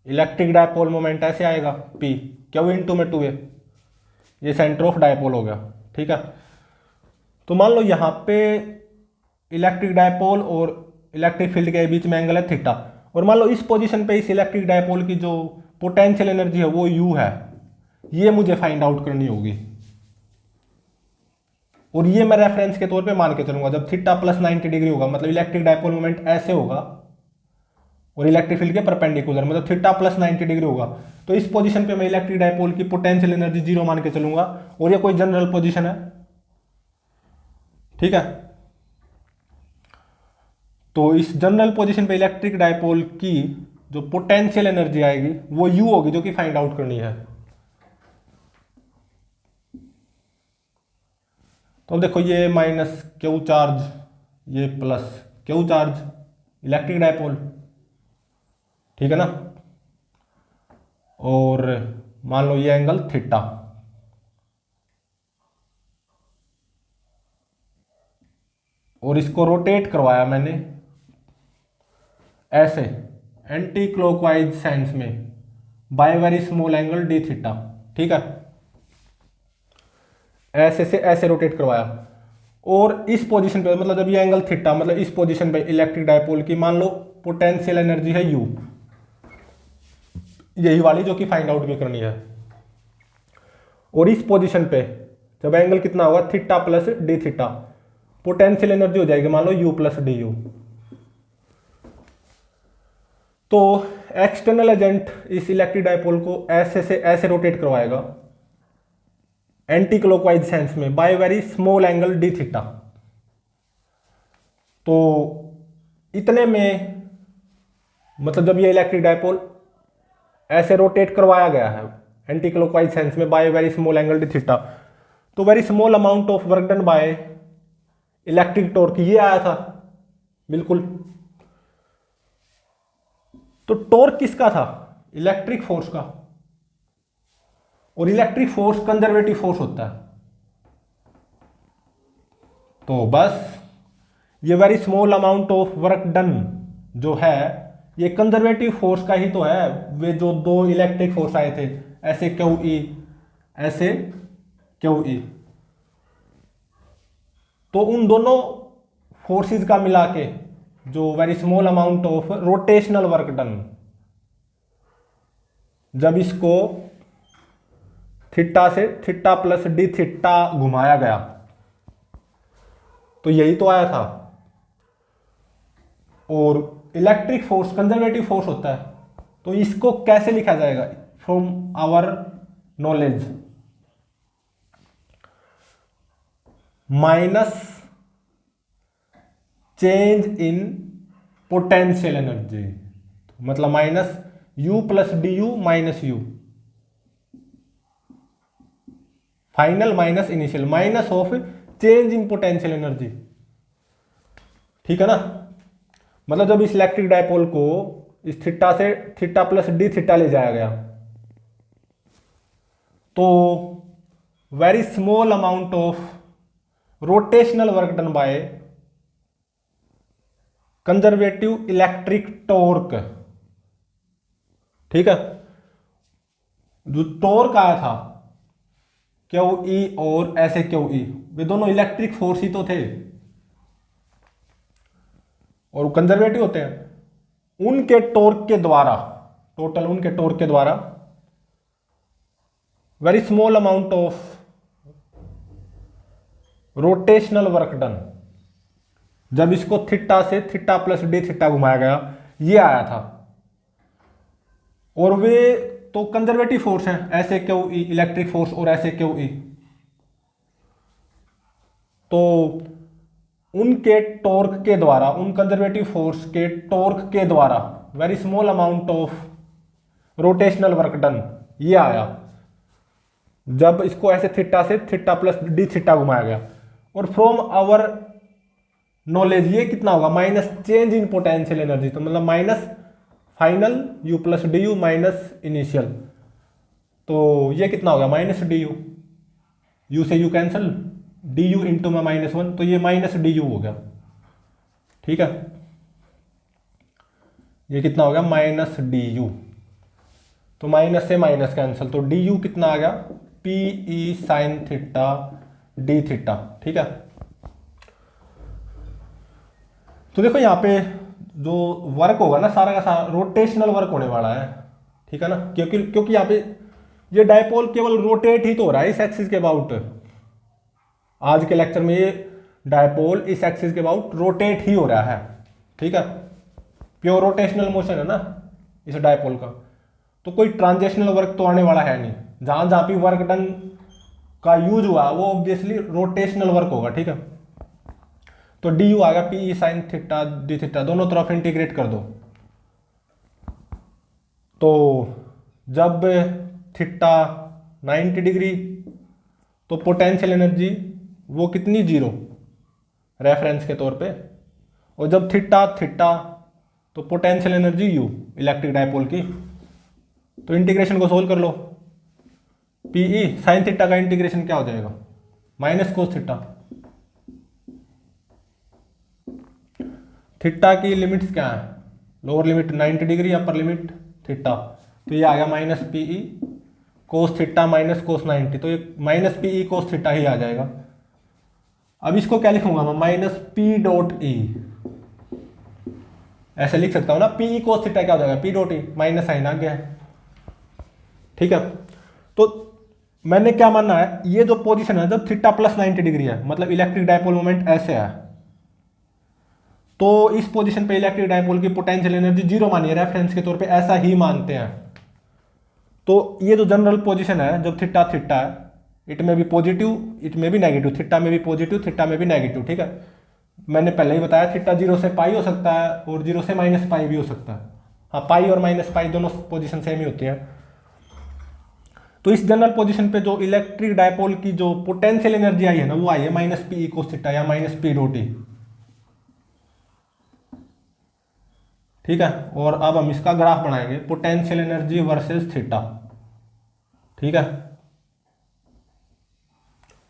electric dipole moment ऐसे आएगा P, क्यू इंटू में 2a, ये सेंटर ऑफ डायपोल हो गया, ठीक है। तो मान लो यहाँ पे इलेक्ट्रिक डायपोल और इलेक्ट्रिक फील्ड के बीच में एंगल है थीटा, और मान लो इस पोजीशन पे इस इलेक्ट्रिक डायपोल की जो पोटेंशियल एनर्जी है वो U है, ये मुझे फाइंड आउट करनी होगी। और ये मैं रेफरेंस के तौर पे मान के चलूंगा, जब थीटा प्लस 90 डिग्री होगा, मतलब इलेक्ट्रिक डायपोल मोमेंट ऐसे होगा और इलेक्ट्रिक फील्ड के परपेंडिकुलर, मतलब थीटा प्लस 90 डिग्री होगा। तो इस पोजीशन पे मैं इलेक्ट्रिक डायपोल की पोटेंशियल एनर्जी 0 मान के चलूंगा, और ये कोई जनरल पोजीशन है, ठीक है। तो इस जनरल पोजीशन पे इलेक्ट्रिक डायपोल की जो पोटेंशियल एनर्जी आएगी वो U होगी, जो कि फाइंड आउट करनी है। तो देखो, ये माइनस क्यू चार्ज, ये plus Q charge, electric dipole, ठीक है ना। और मान लो ये एंगल थीटा, और इसको रोटेट करवाया मैंने ऐसे एंटी क्लॉकवाइज सेंस में by very small angle D theta, ठीक है, ऐसे से ऐसे रोटेट करवाया। और इस पोजीशन पे मतलब जब ये एंगल थीटा मतलब इस पोजीशन पे इलेक्ट्रिक डायपोल की मान लो पोटेंशियल एनर्जी है यू, यही वाली जो कि फाइंड आउट भी करनी है। और इस पोजीशन पे जब एंगल कितना होगा theta plus D theta, potential energy हो जाएगी मान लो यू प्लस डी यू। तो एक्सटर्नल एजेंट इस इलेक्ट्रिक डायपोल को ऐसे से ऐसे रोटेट करवाएगा एंटी क्लॉकवाइज सेंस में by very small angle D theta. तो इतने में मतलब जब ये इलेक्ट्रिक डायपोल ऐसे रोटेट करवाया गया है एंटी क्लॉकवाइज सेंस में by very small angle D theta, तो very small amount of work done by electric torque ये आया था बिल्कुल। तो टॉर्क किसका था? इलेक्ट्रिक फोर्स का। और इलेक्ट्रिक फोर्स कंजर्वेटिव फोर्स होता है। तो बस ये very small amount of work done जो है ये कंजर्वेटिव फोर्स का ही तो है। वे जो दो इलेक्ट्रिक फोर्स आए थे ऐसे क्यू ई ऐसे क्यू ई, तो उन दोनों फोर्सेस का मिला के जो very small amount of rotational work done, जब इसको थीटा से थीटा प्लस डी थीटा घुमाया गया तो यही तो आया था। और इलेक्ट्रिक फोर्स कंजर्वेटिव फोर्स होता है, तो इसको कैसे लिखा जाएगा? From our knowledge minus change in potential energy, मतलब minus U plus D U minus U, final minus initial, minus of change in potential energy, ठीक है ना। मतलब जब इस इलेक्ट्रिक डायपोल को इस थीटा से थीटा प्लस डी थीटा ले जाया गया तो very small amount of rotational work done by conservative electric torque, ठीक है। जो टॉर्क आया था क्यू ई और ऐसे क्यू ई, वे दोनों इलेक्ट्रिक फोर्स ही तो थे और कंजर्वेटिव होते हैं। उनके टॉर्क के द्वारा, टोटल उनके टॉर्क के द्वारा very small amount of rotational work done, जब इसको थीटा से थीटा प्लस डी थीटा घुमाया गया ये आया था। और वे तो कंजर्वेटिव फोर्स हैं ऐसे क्यू ई इलेक्ट्रिक फोर्स और ऐसे क्यू ई, तो उनके टॉर्क के द्वारा, उन कंजर्वेटिव फोर्स के टॉर्क के द्वारा very small amount of rotational work done ये आया जब इसको ऐसे थीटा से थीटा प्लस डी थीटा घुमाया गया। और फ्रॉम आवर नॉलेज ये कितना होगा? Minus change in potential energy, तो मतलब minus final you plus D U minus initial, तो ये कितना होगा? माइनस डी यू, यू से you cancel, D you into में माइनस वन, तो ये माइनस डी यू हो गया, ठीक है। ये कितना हो गया? माइनस डी यू, तो माइनस से माइनस कैंसिल, तो डी यू कितना आ गया? P E sine theta d theta, ठीक है। तो देखो यहाँ पे जो वर्क होगा ना सारा का सारा रोटेशनल वर्क होने वाला है, ठीक है ना, क्योंकि यहाँ पे ये डायपोल केवल रोटेट ही तो हो रहा है इस एक्सिस के अबाउट। आज के लेक्चर में ये डायपोल इस एक्सिस के अबाउट रोटेट ही हो रहा है, ठीक है। प्योर रोटेशनल मोशन है ना इस डायपोल का, तो कोई ट्रांजिशनल वर्क तो आने वाला है नहीं। जहां जहां भी वर्क डन का यूज हुआ वो ऑब्वियसली रोटेशनल वर्क होगा, ठीक है। तो डी यू आ गया P E sine theta d theta, दोनों तरफ इंटीग्रेट कर दो। तो जब थीटा 90 डिग्री तो पोटेंशियल एनर्जी वो कितनी? जीरो, रेफरेंस के तौर पे। और जब थीटा थीटा तो potential energy you electric dipole की। तो इंटीग्रेशन को सोल्व कर लो, पी ई साइन थीटा का इंटीग्रेशन क्या हो जाएगा? माइनस कोस थीटा, थीटा की लिमिट्स क्या है, lower limit 90 degree, upper limit theta, तो ये आ गया minus P E cos theta minus cos 90, तो ये minus P E cos theta ही आ जाएगा। अब इसको क्या लिखूंगा मैं, माइनस पी डॉट ई, ऐसे लिख सकता हूं ना, पी ई कोस थीटा क्या हो जाएगा, p dot E, minus sine आ गया है। ठीक है, तो मैंने क्या मानना है, ये जो पोजीशन है जब थीटा प्लस 90 डिग्री है, मतलब इलेक्ट्रिक डायपोल मोमेंट ऐसे है, तो इस पोजीशन पे इलेक्ट्रिक डायपोल की पोटेंशियल एनर्जी जीरो मानिए, रेफरेंस के तौर पे ऐसा ही मानते हैं। तो ये जो जनरल पोजीशन है जब थीटा थीटा है, इट में भी पॉजिटिव इट में भी नेगेटिव, थीटा में भी पॉजिटिव थीटा में भी नेगेटिव। ठीक है, मैंने पहले ही बताया थीटा 0 से पाई हो सकता है और 0 से माइनस पाई भी हो सकता है। हाँ, पाई और माइनस पाई दोनों पोजीशन सेम ही होती है। तो इस जनरल पोजीशन पे जो इलेक्ट्रिक डायपोल की जो पोटेंशियल एनर्जी आई है ना, वो आई है माइनस पी कोस थीटा या माइनस पी डॉट ई। ठीक है, और अब हम इसका ग्राफ बनाएंगे, पोटेंशियल एनर्जी वर्सेस थीटा। ठीक है,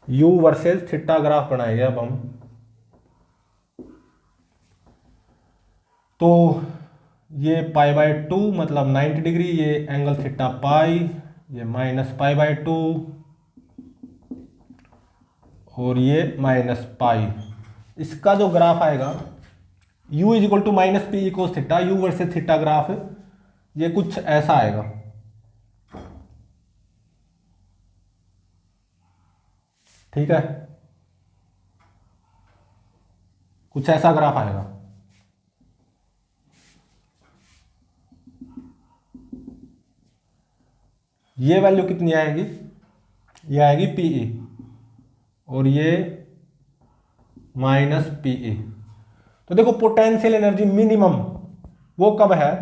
यू वर्सेस थीटा ग्राफ बनाएंगे अब हम। तो ये पाई बाय 2 मतलब 90 डिग्री, ये एंगल थीटा पाई, ये माइनस पाई बाय 2 और ये माइनस पाई। इसका जो ग्राफ आएगा u is equal to minus P equal theta, U versus theta graph ये कुछ ऐसा आएगा। ठीक है, कुछ ऐसा ग्राफ आएगा। ये वैल्यू कितनी आएगी, ये आएगी पी ई और ये माइनस पी ई। तो देखो पोटेंशियल एनर्जी मिनिमम वो कब है,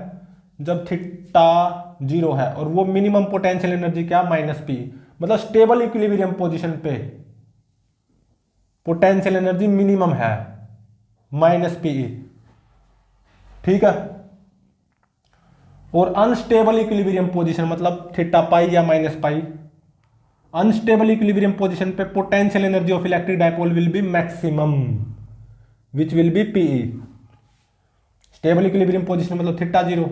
जब थीटा 0 है, और वो मिनिमम पोटेंशियल एनर्जी क्या, माइनस पी, मतलब स्टेबल इक्विलिब्रियम पोजीशन पे पोटेंशियल एनर्जी मिनिमम है माइनस पी। ठीक है, और अनस्टेबल इक्विलिब्रियम पोजीशन मतलब थीटा पाई या minus pi, unstable equilibrium position पे potential energy of electric dipole will be maximum which will be p. Stable equilibrium position मतलब theta 0,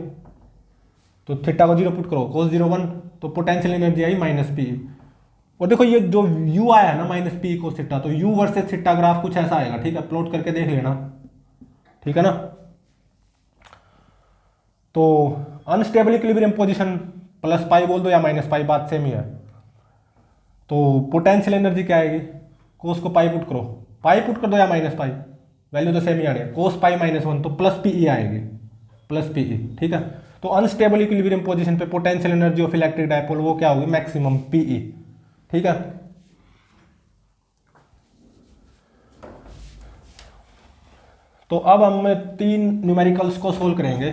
तो theta को 0 पुट करो, कोस 0 1, तो पोटेंशियल एनर्जी आई माइनस पी। और देखो ये जो u आया ना माइनस पी कोस थीटा, तो u वर्सेस थीटा ग्राफ कुछ ऐसा आएगा। ठीक है, प्लॉट करके देख लेना। ठीक है ना, तो unstable equilibrium position plus pi बोल दो या माइनस पाई, बात सेम ही है। तो पोटेंशियल एनर्जी क्या आएगी, कोस को पाई पुट करो, पाई पुट कर दो या माइनस पाई, वैल्यू तो सेम ही आ रही है, कोस पाई माइनस 1, तो प्लस पी ई आएगी, प्लस पी ई। ठीक है, तो अनस्टेबल इक्विलिब्रियम पोजीशन पे potential energy of electric dipole वो क्या होगी, मैक्सिमम पी ई। ठीक है, तो अब हम 3 न्यूमेरिकल्स को सोल्व करेंगे,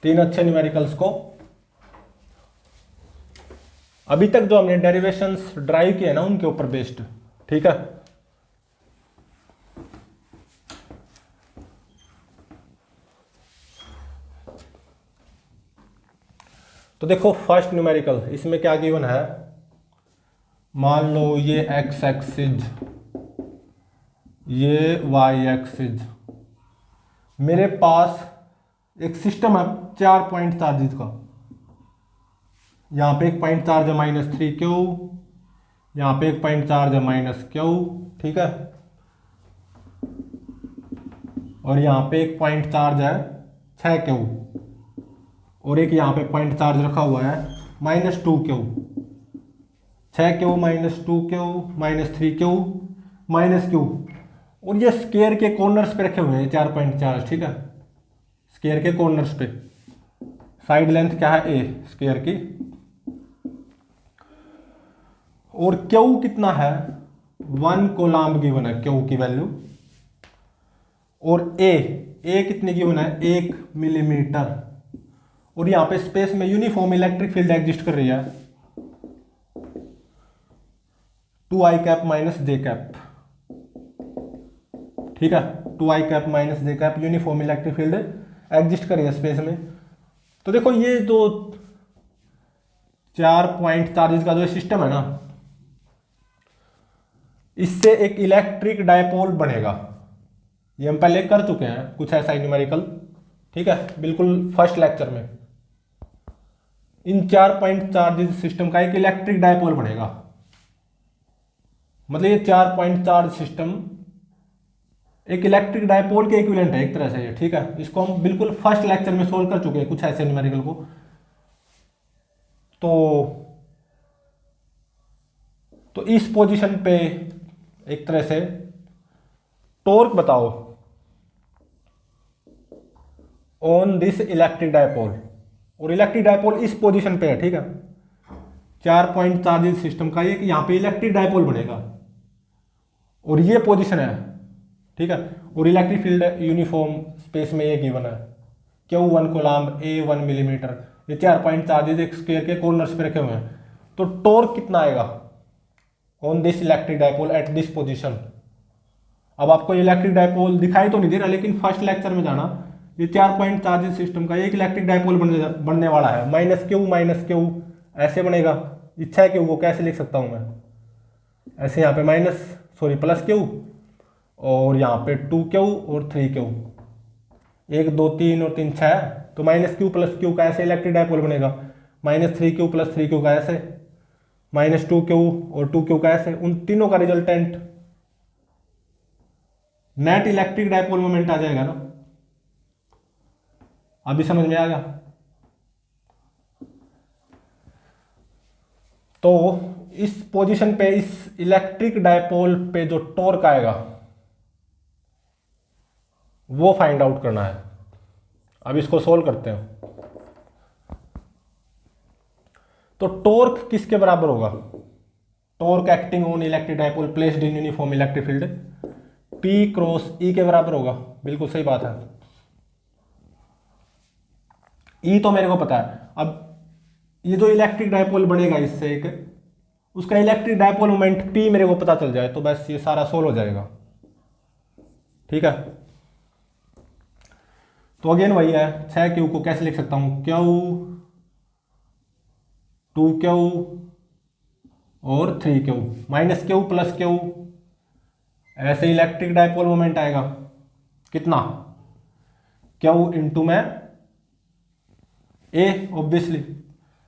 3 अच्छे न्यूमेरिकल्स को। अभी तक जो हमने डेरिवेशंस ड्राइव किए ना उनके ऊपर बेस्ड। ठीक है, तो देखो फर्स्ट न्यूमेरिकल, इसमें क्या गिवन है, मान लो ये एक्स एक्सिस, ये वाई एक्सिस, मेरे पास एक सिस्टम है 4 पॉइंट चार्जेस का। यहाँ पे एक पॉइंट चार्ज है -3Q, यहाँ पे एक पॉइंट चार्ज है -Q। ठीक है, और यहाँ पे एक पॉइंट चार्ज है 6Q, और एक यहाँ पे पॉइंट चार्ज रखा हुआ है -2Q। 6Q -2Q -3Q -Q, और ये स्केयर के कॉर्नर्स पे रखे हुए हैं 4 पॉइंट चार्ज। ठीक है, स्केयर के कॉर्नर्स पे, साइड लेंथ क्या है a स्केयर की, और Q कितना है 1 कोलॉम्ब गिवन है Q की वैल्यू, और a कितनी गिवन है 1 मिलीमीटर, और यहां पे स्पेस में यूनिफॉर्म इलेक्ट्रिक फील्ड एग्जिस्ट कर रही है 2i cap minus j cap. ठीक है, 2i cap minus j cap uniform electric field exist कर रही है स्पेस में। तो देखो ये जो 4 पॉइंट चार्जेस का जो सिस्टम है ना, इससे एक इलेक्ट्रिक डायपोल बनेगा। ये हम पहले कर चुके हैं कुछ ऐसा ही न्यूमेरिकल, ठीक है, बिल्कुल फर्स्ट लेक्चर में। इन 4 पॉइंट चार्ज सिस्टम का एक इलेक्ट्रिक डायपोल बनेगा। मतलब ये 4 पॉइंट चार्ज सिस्टम एक इलेक्ट्रिक डायपोल के इक्विवेलेंट है एक तरह से ये, ठीक है। इसको हम बिल्कुल फर्स्ट लेक्चर में सोल्व कर चुके हैं कुछ ऐसे न्यूमेरिकल को। तो इस पोजीशन पे एक तरह से टॉर्क बताओ ऑन दिस इलेक्ट्रिक डायपोल, और इलेक्ट्रिक डायपोल इस पोजीशन पे है, ठीक है। 4 पॉइंट चार्ज सिस्टम का एक यहां पे इलेक्ट्रिक डायपोल बनेगा और ये पोजीशन है, ठीक है। और इलेक्ट्रिक फील्ड यूनिफॉर्म स्पेस में ये गिवन है, Q1 कूलम्ब, A1 मिलीमीटर। ये 4 पॉइंट चार्जेस एक स्क्वायर के कॉर्नर्स पे रखे हुए हैं। तो टॉर्क कितना आएगा on this electric dipole at this position. अब आपको इलेक्ट्रिक डायपोल दिखाई तो नहीं दे रहा, लेकिन फर्स्ट लेक्चर में जाना, ये 4 पॉइंट चार्जेस सिस्टम का एक इलेक्ट्रिक डायपोल बनने वाला है। -Q ऐसे बनेगा। इच्छा है Q को कैसे लिख सकता हूं मैं, ऐसे यहाँ पे +Q और यहाँ पे 2Q और 3Q, 1 2 3 और 3 6, तो -Q+Q का ऐसे इलेक्ट्रिक डायपोल बनेगा। -3Q + 3Q का ऐसे, -2Q और 2Q का ऐसे। उन तीनों का resultant net electric dipole moment आ जाएगा ना। अभी समझ में आ गया। तो इस पोजीशन पे इस इलेक्ट्रिक डायपोल पे जो टॉर्क आएगा वो फाइंड आउट करना है। अब इसको सोल्व करते हैं। तो टॉर्क किसके बराबर होगा? Torque acting on electric dipole placed in uniform electric field P cross E के बराबर होगा। बिल्कुल सही बात है। E तो मेरे को पता है। अब ये जो इलेक्ट्रिक डायपोल बनेगा इससे एक, उसका इलेक्ट्रिक डायपोल मोमेंट P मेरे को पता चल जाए तो बस ये सारा सोल्व हो जाएगा, ठीक है। तो अगेन वही है, 6Q को कैसे लिख सकता हूं, Q 2Q और 3Q -Q + Q, ऐसे इलेक्ट्रिक डायपोल मोमेंट आएगा कितना, Q इंटू में A ऑब्वियसली,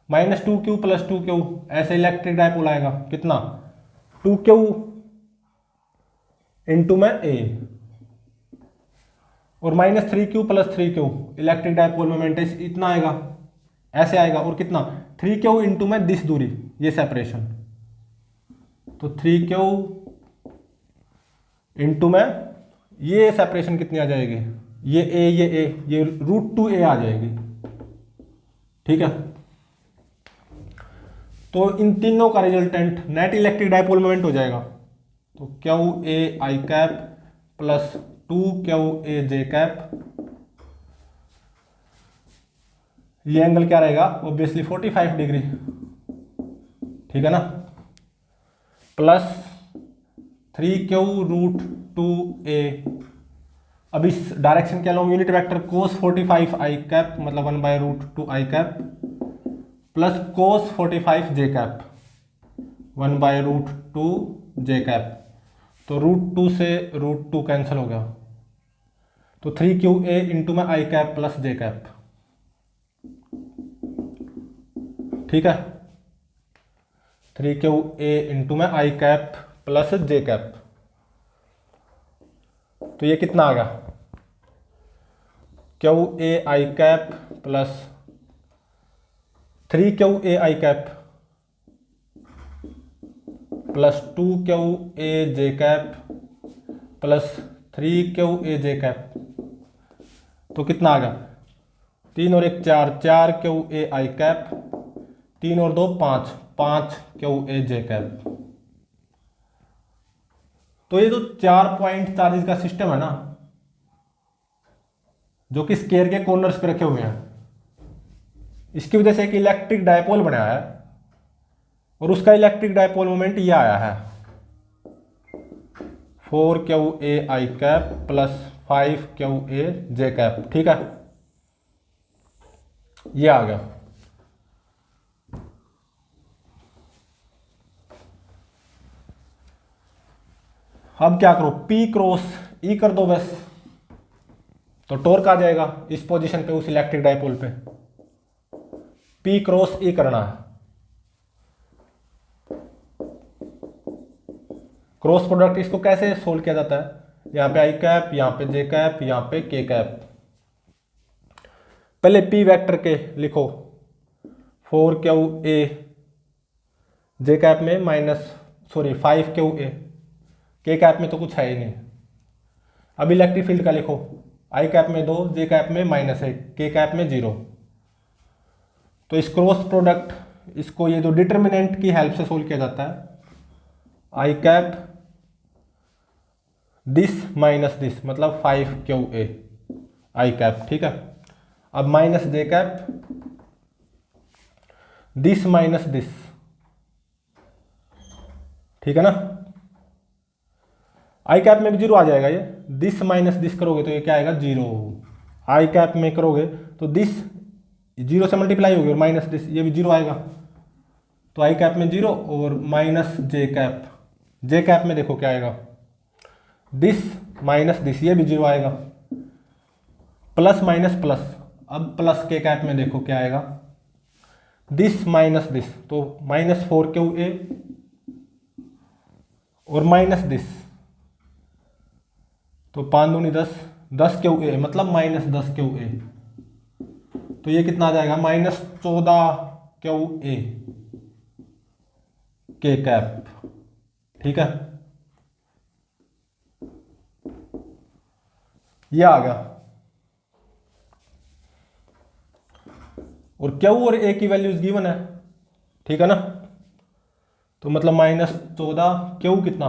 -2Q + 2Q, ऐसे इलेक्ट्रिक डायपोल आएगा कितना, 2Q इंटू में A, और -3Q + 3Q electric dipole moment इतना आएगा, ऐसे आएगा। और कितना, 3Q इंटू में दिस दूरी, ये सेपरेशन, तो 3Q इंटू में ये सेपरेशन कितनी आ जाएगी, ये √2A आ जाएगी, ठीक है। तो इन तीनों का resultant net electric dipole moment हो जाएगा। तो QA I cap + 2QA J cap, ये एंगल क्या रहेगा, ऑब्वियसली 45 डिग्री, ठीक है ना, प्लस 3Q √2A। अब इस डायरेक्शन के along unit vector cos 45 I cap मतलब 1/√2 I cap plus cos 45 J cap 1/√2 J cap. तो √2 से √2 कैंसिल हो गया, तो 3QA इंटू में I cap plus J cap, ठीक है। 3QA इंटू में I cap plus J cap, तो ये कितना आ गया, QA I cap plus 3QA I cap plus 2QA J cap plus 3QA J cap, तो कितना आ गया, 3 और 1 4, 4QA I कैप, 3 और 2 5, 5QA J कैप। तो ये जो 4 पॉइंट चार्जेस का सिस्टम है ना, जो कि स्क्वायर के कॉर्नर्स पे रखे हुए हैं, इसकी वजह से एक इलेक्ट्रिक डायपोल बनाया है और उसका इलेक्ट्रिक डायपोल मोमेंट ये आया है 4QA I cap plus 5QA J cap, ठीक है, ये आ गया। अब क्या करो, P क्रॉस E कर दो बस, तो टॉर्क आ जाएगा इस पोजीशन पे उस इलेक्ट्रिक डायपोल पे। P क्रॉस E करना है, क्रॉस प्रोडक्ट इसको कैसे सोल्व किया जाता है, यहाँ पे आई कैप, यहाँ पे जे कैप, यहाँ पे के कैप। पहले P वेक्टर के लिखो 4QA, जे कैप में -5QA, के कैप में तो कुछ है ही नहीं। अब इलेक्ट्रिक फील्ड का लिखो, आई कैप में 2, जे कैप में -1, के कैप में 0। तो इस क्रॉस प्रोडक्ट, इसको ये जो डिटर्मिनेंट की हेल्प से सोल्व किया जाता है, आई कैप दिस माइनस दिस, मतलब 5QA आई कैप, ठीक है। अब minus j cap this minus this, ठीक है ना। आई कैप में भी 0 आ जाएगा, ये दिस माइनस दिस करोगे तो ये क्या आएगा 0। आई कैप में करोगे तो दिस 0 से मल्टीप्लाई होगी और माइनस दिस, ये भी 0 आएगा। तो आई कैप में 0 और माइनस जे कैप, जे कैप में देखो क्या आएगा, दिस माइनस दिस, ये भी 0 आएगा। प्लस माइनस प्लस, अब प्लस के कैप में देखो क्या आएगा, दिस माइनस दिस, तो -4QA और माइनस दिस, तो 5 दूनी 10, 10QA मतलब -10QA, तो ये कितना आ जाएगा -14QA के कैप, ठीक है। ये आ गया, और Q और A की वैल्यूज गिवन है, ठीक है ना। तो मतलब -14Q कितना,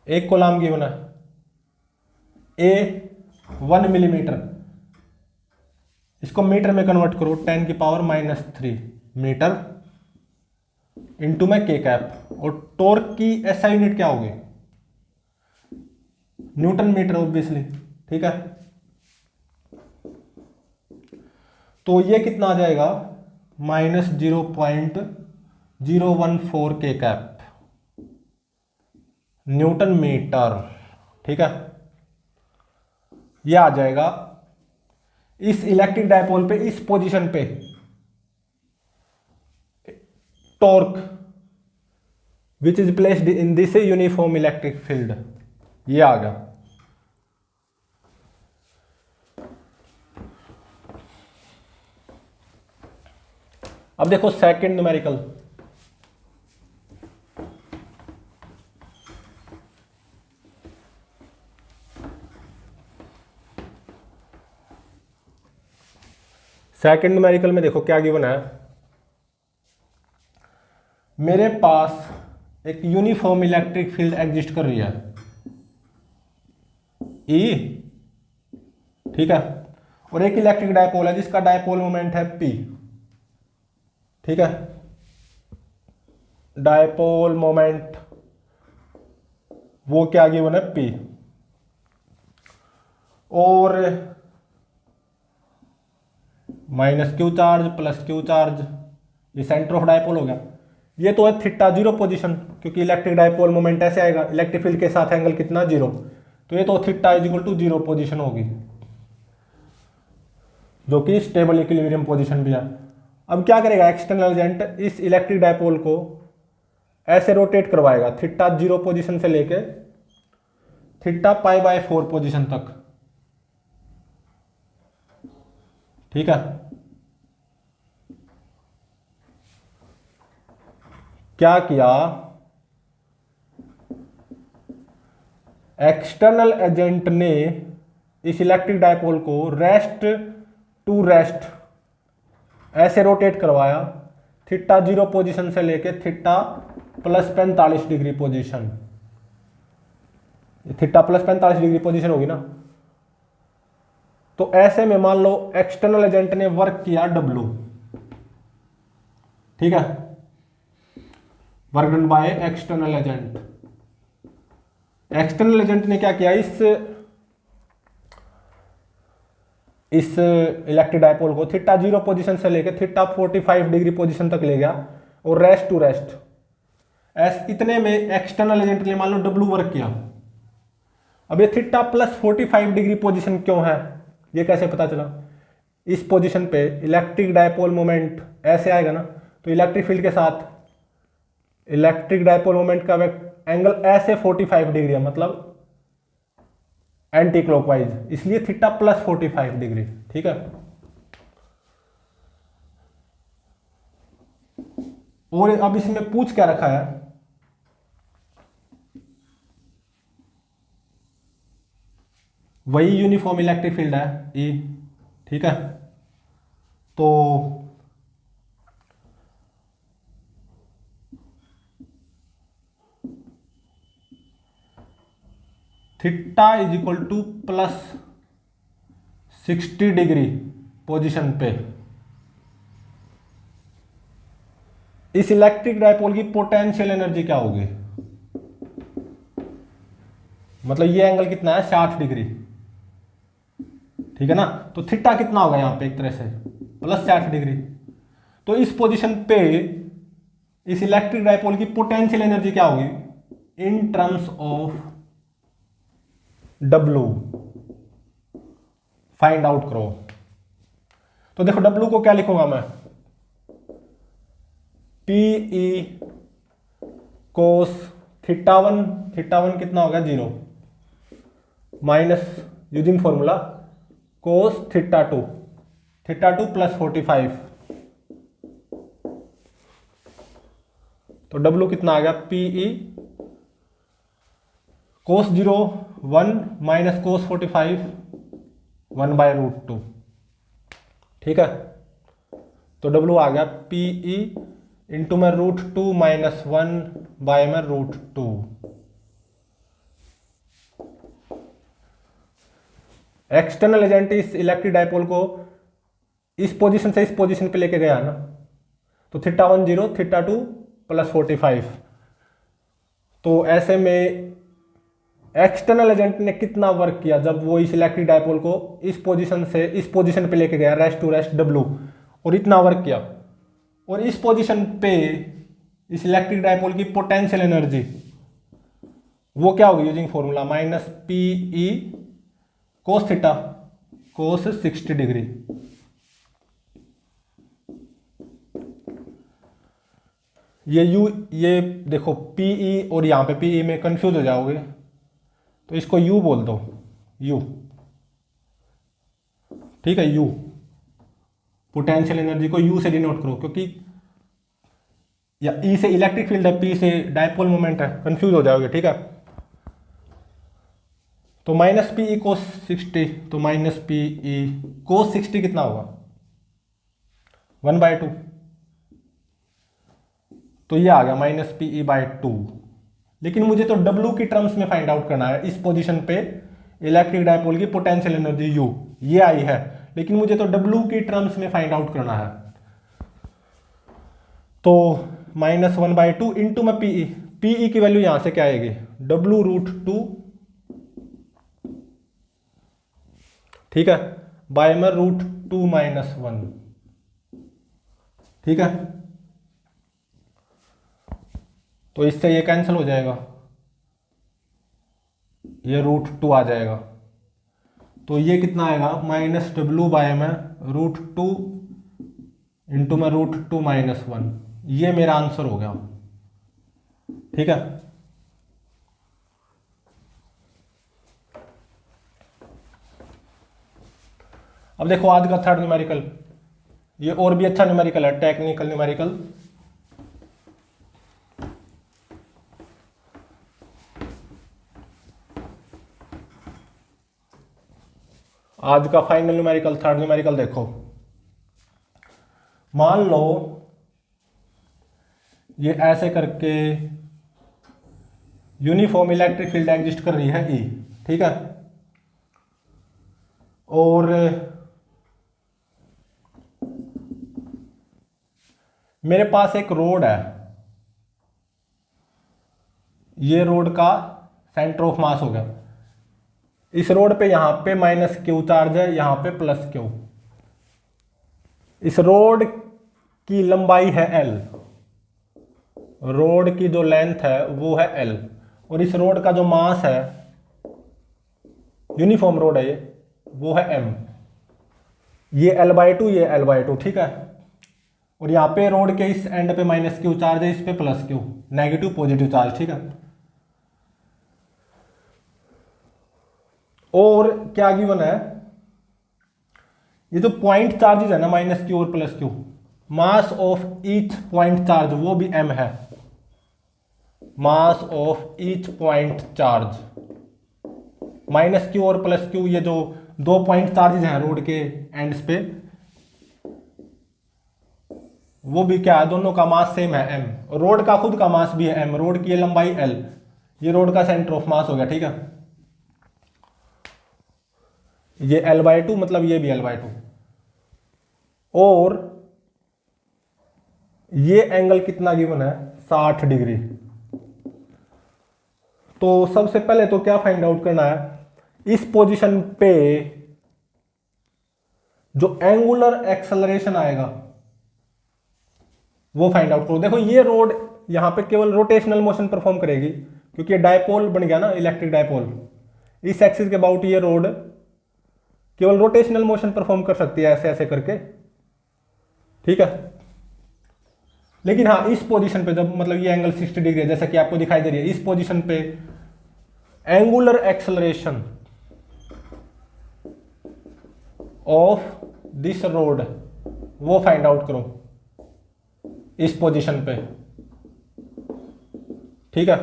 एक कोलम गिवन है, A 1 मिलीमीटर, इसको मीटर में कन्वर्ट करो, 10⁻³ मीटर इंटू में के कैप, और टॉर्क की SI यूनिट क्या होगी, न्यूटन मीटर ऑब्वियसली, ठीक है। तो ये कितना आ जाएगा -0.014 के कैप न्यूटन मीटर, ठीक है। ये आ जाएगा इस इलेक्ट्रिक डायपोल पे, इस पोजीशन पे torque which is placed in this uniform electric field, ये आ गया। अब देखो सेकंड न्यूमेरिकल, सेकंड न्यूमेरिकल में देखो क्या गिवन है, मेरे पास एक यूनिफॉर्म इलेक्ट्रिक फील्ड एग्जिस्ट कर रही है E, ठीक है, और एक इलेक्ट्रिक डायपोल है जिसका डायपोल मोमेंट है P, ठीक है। डायपोल मोमेंट वो क्या गिवन है P, और -Q charge plus Q charge, ये सेंटर ऑफ डायपोल हो गया। ये तो है θ0 पोजीशन, क्योंकि इलेक्ट्रिक डायपोल मोमेंट ऐसे आएगा, इलेक्ट्रिक फील्ड के साथ एंगल कितना 0, तो ये तो θ = 0 पोजीशन होगी, जो कि स्टेबल इक्विलिब्रियम पोजीशन भी है। अब क्या करेगा एक्सटर्नल एजेंट, इस इलेक्ट्रिक डायपोल को ऐसे रोटेट करवाएगा θ0 पोजीशन से लेके θ π/4 पोजीशन तक, ठीक है। क्या किया, एक्सटर्नल एजेंट ने इस इलेक्ट्रिक डायपोल को रेस्ट टू रेस्ट ऐसे रोटेट करवाया θ0 पोजीशन से लेके θ+45 पोजीशन, θ+45 पोजीशन होगी ना। तो ऐसे में मान लो एक्सटर्नल एजेंट ने वर्क किया W, ठीक है, work done by external agent. External agent ने क्या किया, इस इलेक्ट्रिक डायपोल को θ0 पोजीशन से लेकर θ45 पोजीशन तक ले गया और रेस्ट टू रेस्ट इतने में एक्सटर्नल एजेंट ने मान लो डब्लू वर्क किया। अब ये थीटा प्लस 45 डिग्री पोजीशन क्यों है, ये कैसे पता चला? इस पोजीशन पे इलेक्ट्रिक डायपोल मोमेंट ऐसे आएगा ना, तो इलेक्ट्रिक फील्ड के साथ इलेक्ट्रिक डायपोल मोमेंट का एंगल ऐसे 45 डिग्री है, मतलब एंटी क्लॉकवाइज, इसलिए थीटा प्लस 45 डिग्री। ठीक है, और अब इसमें पूछ क्या रखा है, वही यूनिफॉर्म इलेक्ट्रिक फील्ड है ई। ठीक है, तो theta is equal to plus 60 degree position पे इस इलेक्ट्रिक डायपोल की पोटेंशियल एनर्जी क्या होगी? मतलब ये एंगल कितना है, 60 डिग्री। ठीक है ना, तो थीटा कितना होगा यहां पे, एक तरह से प्लस 60 डिग्री। तो इस पोजीशन पे इस इलेक्ट्रिक डायपोल की पोटेंशियल एनर्जी क्या होगी in terms of W, find out करो। तो देखो W को क्या लिखूंगा मैं, PE कोस थीटा वन कितना होगा 0 minus using formula cos theta two plus 45। तो W कितना आ गया, PE कोस 0 1 माइनस कोस 45 1/√2। ठीक है, तो W आ गया PE इंटू में √2 माइनस 1/√2। एक्सटर्नल एजेंट इस इलेक्ट्रिक डायपोल को इस पोजीशन से इस पोजीशन पे लेके गया ना, तो थीटा 1 0 थीटा 2 प्लस 45। तो ऐसे में एक्सटर्नल एजेंट ने कितना वर्क किया जब वो इस इलेक्ट्रिक डायपोल को इस पोजीशन से इस पोजीशन पे लेके गया, रेस्ट टू रेस्ट W, और इतना वर्क किया। और इस पोजीशन पे इस इलेक्ट्रिक डायपोल की पोटेंशियल एनर्जी वो क्या होगी using formula minus PE cos theta cos 60 degree. ये देखो PE और यहां पे PE में कंफ्यूज हो जाओगे, तो इसको U बोल दो, U। ठीक है, U पोटेंशियल एनर्जी को U से डिनोट करो, क्योंकि या E से इलेक्ट्रिक फील्ड है, P से डायपोल मोमेंट है, कंफ्यूज हो जाओगे। ठीक है, तो माइनस PE कोस 60, तो माइनस PE कोस 60 कितना होगा 1/2। तो ये आ गया माइनस PE/2। लेकिन मुझे तो W की टर्म्स में फाइंड आउट करना है। इस पोजीशन पे इलेक्ट्रिक डायपोल की पोटेंशियल एनर्जी U ये आई है, लेकिन मुझे तो W की टर्म्स में फाइंड आउट करना है। तो माइनस 1/2 इंटू में PE की वैल्यू यहां से क्या आएगी W√2। ठीक है, बाय में √2 माइनस 1। ठीक है, तो इससे ये कैंसिल हो जाएगा, ये √2 आ जाएगा। तो ये कितना आएगा माइनस W बाय में √2 इंटू में √2 माइनस 1। ये मेरा आंसर हो गया। ठीक है, अब देखो आज का थर्ड न्यूमेरिकल, ये और भी अच्छा न्यूमेरिकल है, टेक्निकल न्यूमेरिकल। आज का फाइनल न्यूमेरिकल, थर्ड न्यूमेरिकल देखो। मान लो ये ऐसे करके यूनिफॉर्म इलेक्ट्रिक फील्ड एग्जिस्ट कर रही है E। ठीक है, और मेरे पास एक रोड है, ये रोड का सेंटर ऑफ मास हो गया। इस रोड पे यहां पे माइनस Q चार्ज है, यहां पे प्लस Q। इस रोड की लंबाई है L, रोड की जो लेंथ है वो है L, और इस रोड का जो मास है, यूनिफॉर्म रोड है ये, वो है M। ये L/2, ये L/2, ठीक है। और यहाँ पे रोड के इस एंड पे -Q चार्ज है, इस पे +Q, नेगेटिव पॉजिटिव चार्ज, ठीक है। और क्या गिवन है, ये जो पॉइंट चार्जेज है ना, -Q और +Q, mass of each point charge वो भी M है। Mass of each point charge, -Q और +Q, ये जो 2 पॉइंट चार्जेज हैं रोड के एंड्स पे, वो भी क्या है, दोनों का मास सेम है M। रोड का खुद का मास भी है M, रोड की ये लंबाई L, ये रोड का सेंटर ऑफ मास हो गया, ठीक है। ये L/2, मतलब ये भी L/2। और ये एंगल कितना गिवन है, 60 डिग्री। तो सबसे पहले तो क्या फाइंड आउट करना है, इस पोजीशन पे जो एंगुलर एक्सेलरेशन आएगा वो फाइंड आउट करो। देखो ये रोड यहां पे केवल रोटेशनल मोशन परफॉर्म करेगी, क्योंकि ये डायपोल बन गया ना, इलेक्ट्रिक डायपोल। इस एक्सिस के अबाउट ये रोड केवल रोटेशनल मोशन परफॉर्म कर सकती है, ऐसे ऐसे करके, ठीक है। लेकिन हाँ, इस पोजीशन पे जब, मतलब ये एंगल 60 डिग्री है, जैसा कि आपको दिखाई दे रही है, इस पोजीशन पे angular acceleration of this road वो फाइंड आउट करो इस पोजीशन पे, ठीक है।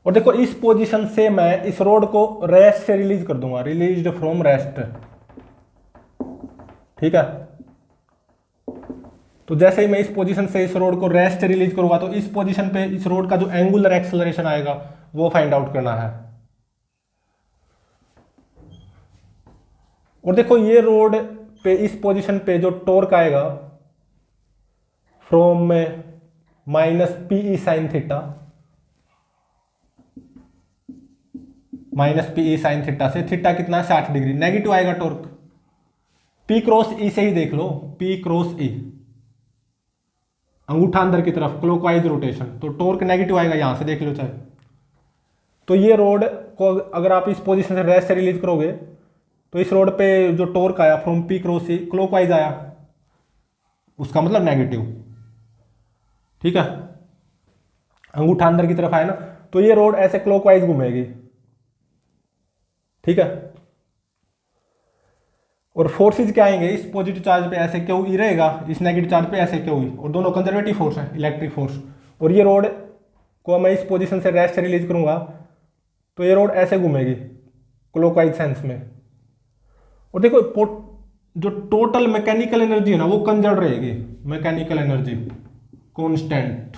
और देखो इस पोजीशन से मैं इस रोड को रेस्ट से रिलीज कर दूंगा, रिलीज्ड फ्रॉम रेस्ट, ठीक है। तो जैसे ही मैं इस पोजीशन से इस रोड को रेस्ट से रिलीज करूंगा, तो इस पोजीशन पे इस रोड का जो एंगुलर एक्सेलरेशन आएगा वो फाइंड आउट करना है। और देखो ये रोड पे इस पोजीशन पे जो टॉर्क आएगा from -PE sin theta, -PE sin theta से, थीटा कितना है, 60 डिग्री, नेगेटिव आएगा टॉर्क। P क्रॉस E से ही देख लो, P क्रॉस E, अंगूठा अंदर की तरफ, क्लॉकवाइज रोटेशन, तो टॉर्क नेगेटिव आएगा, यहां से देख लो चाहे। तो ये रोड को अगर आप इस पोजीशन से रेस्ट से रिलीज करोगे, तो इस रोड पे जो टॉर्क आया from P cross E clockwise आया, उसका मतलब नेगेटिव, ठीक है। अंगूठा अंदर की तरफ आया ना, तो ये रोड ऐसे क्लॉकवाइज घूमेगी, ठीक है। और फोर्सेज क्या आएंगे, इस पॉजिटिव चार्ज पे ऐसे क्यू ई रहेगा, इस नेगेटिव चार्ज पे ऐसे क्यू ई, और दोनों कंजर्वेटिव फोर्स है, इलेक्ट्रिक फोर्स। और ये रोड को मैं इस पोजीशन से रेस्ट से रिलीज करूंगा, तो ये रोड ऐसे घूमेगी क्लॉकवाइज सेंस में। और देखो जो टोटल मैकेनिकल एनर्जी है ना, वो कंजर्व रहेगी, mechanical energy constant.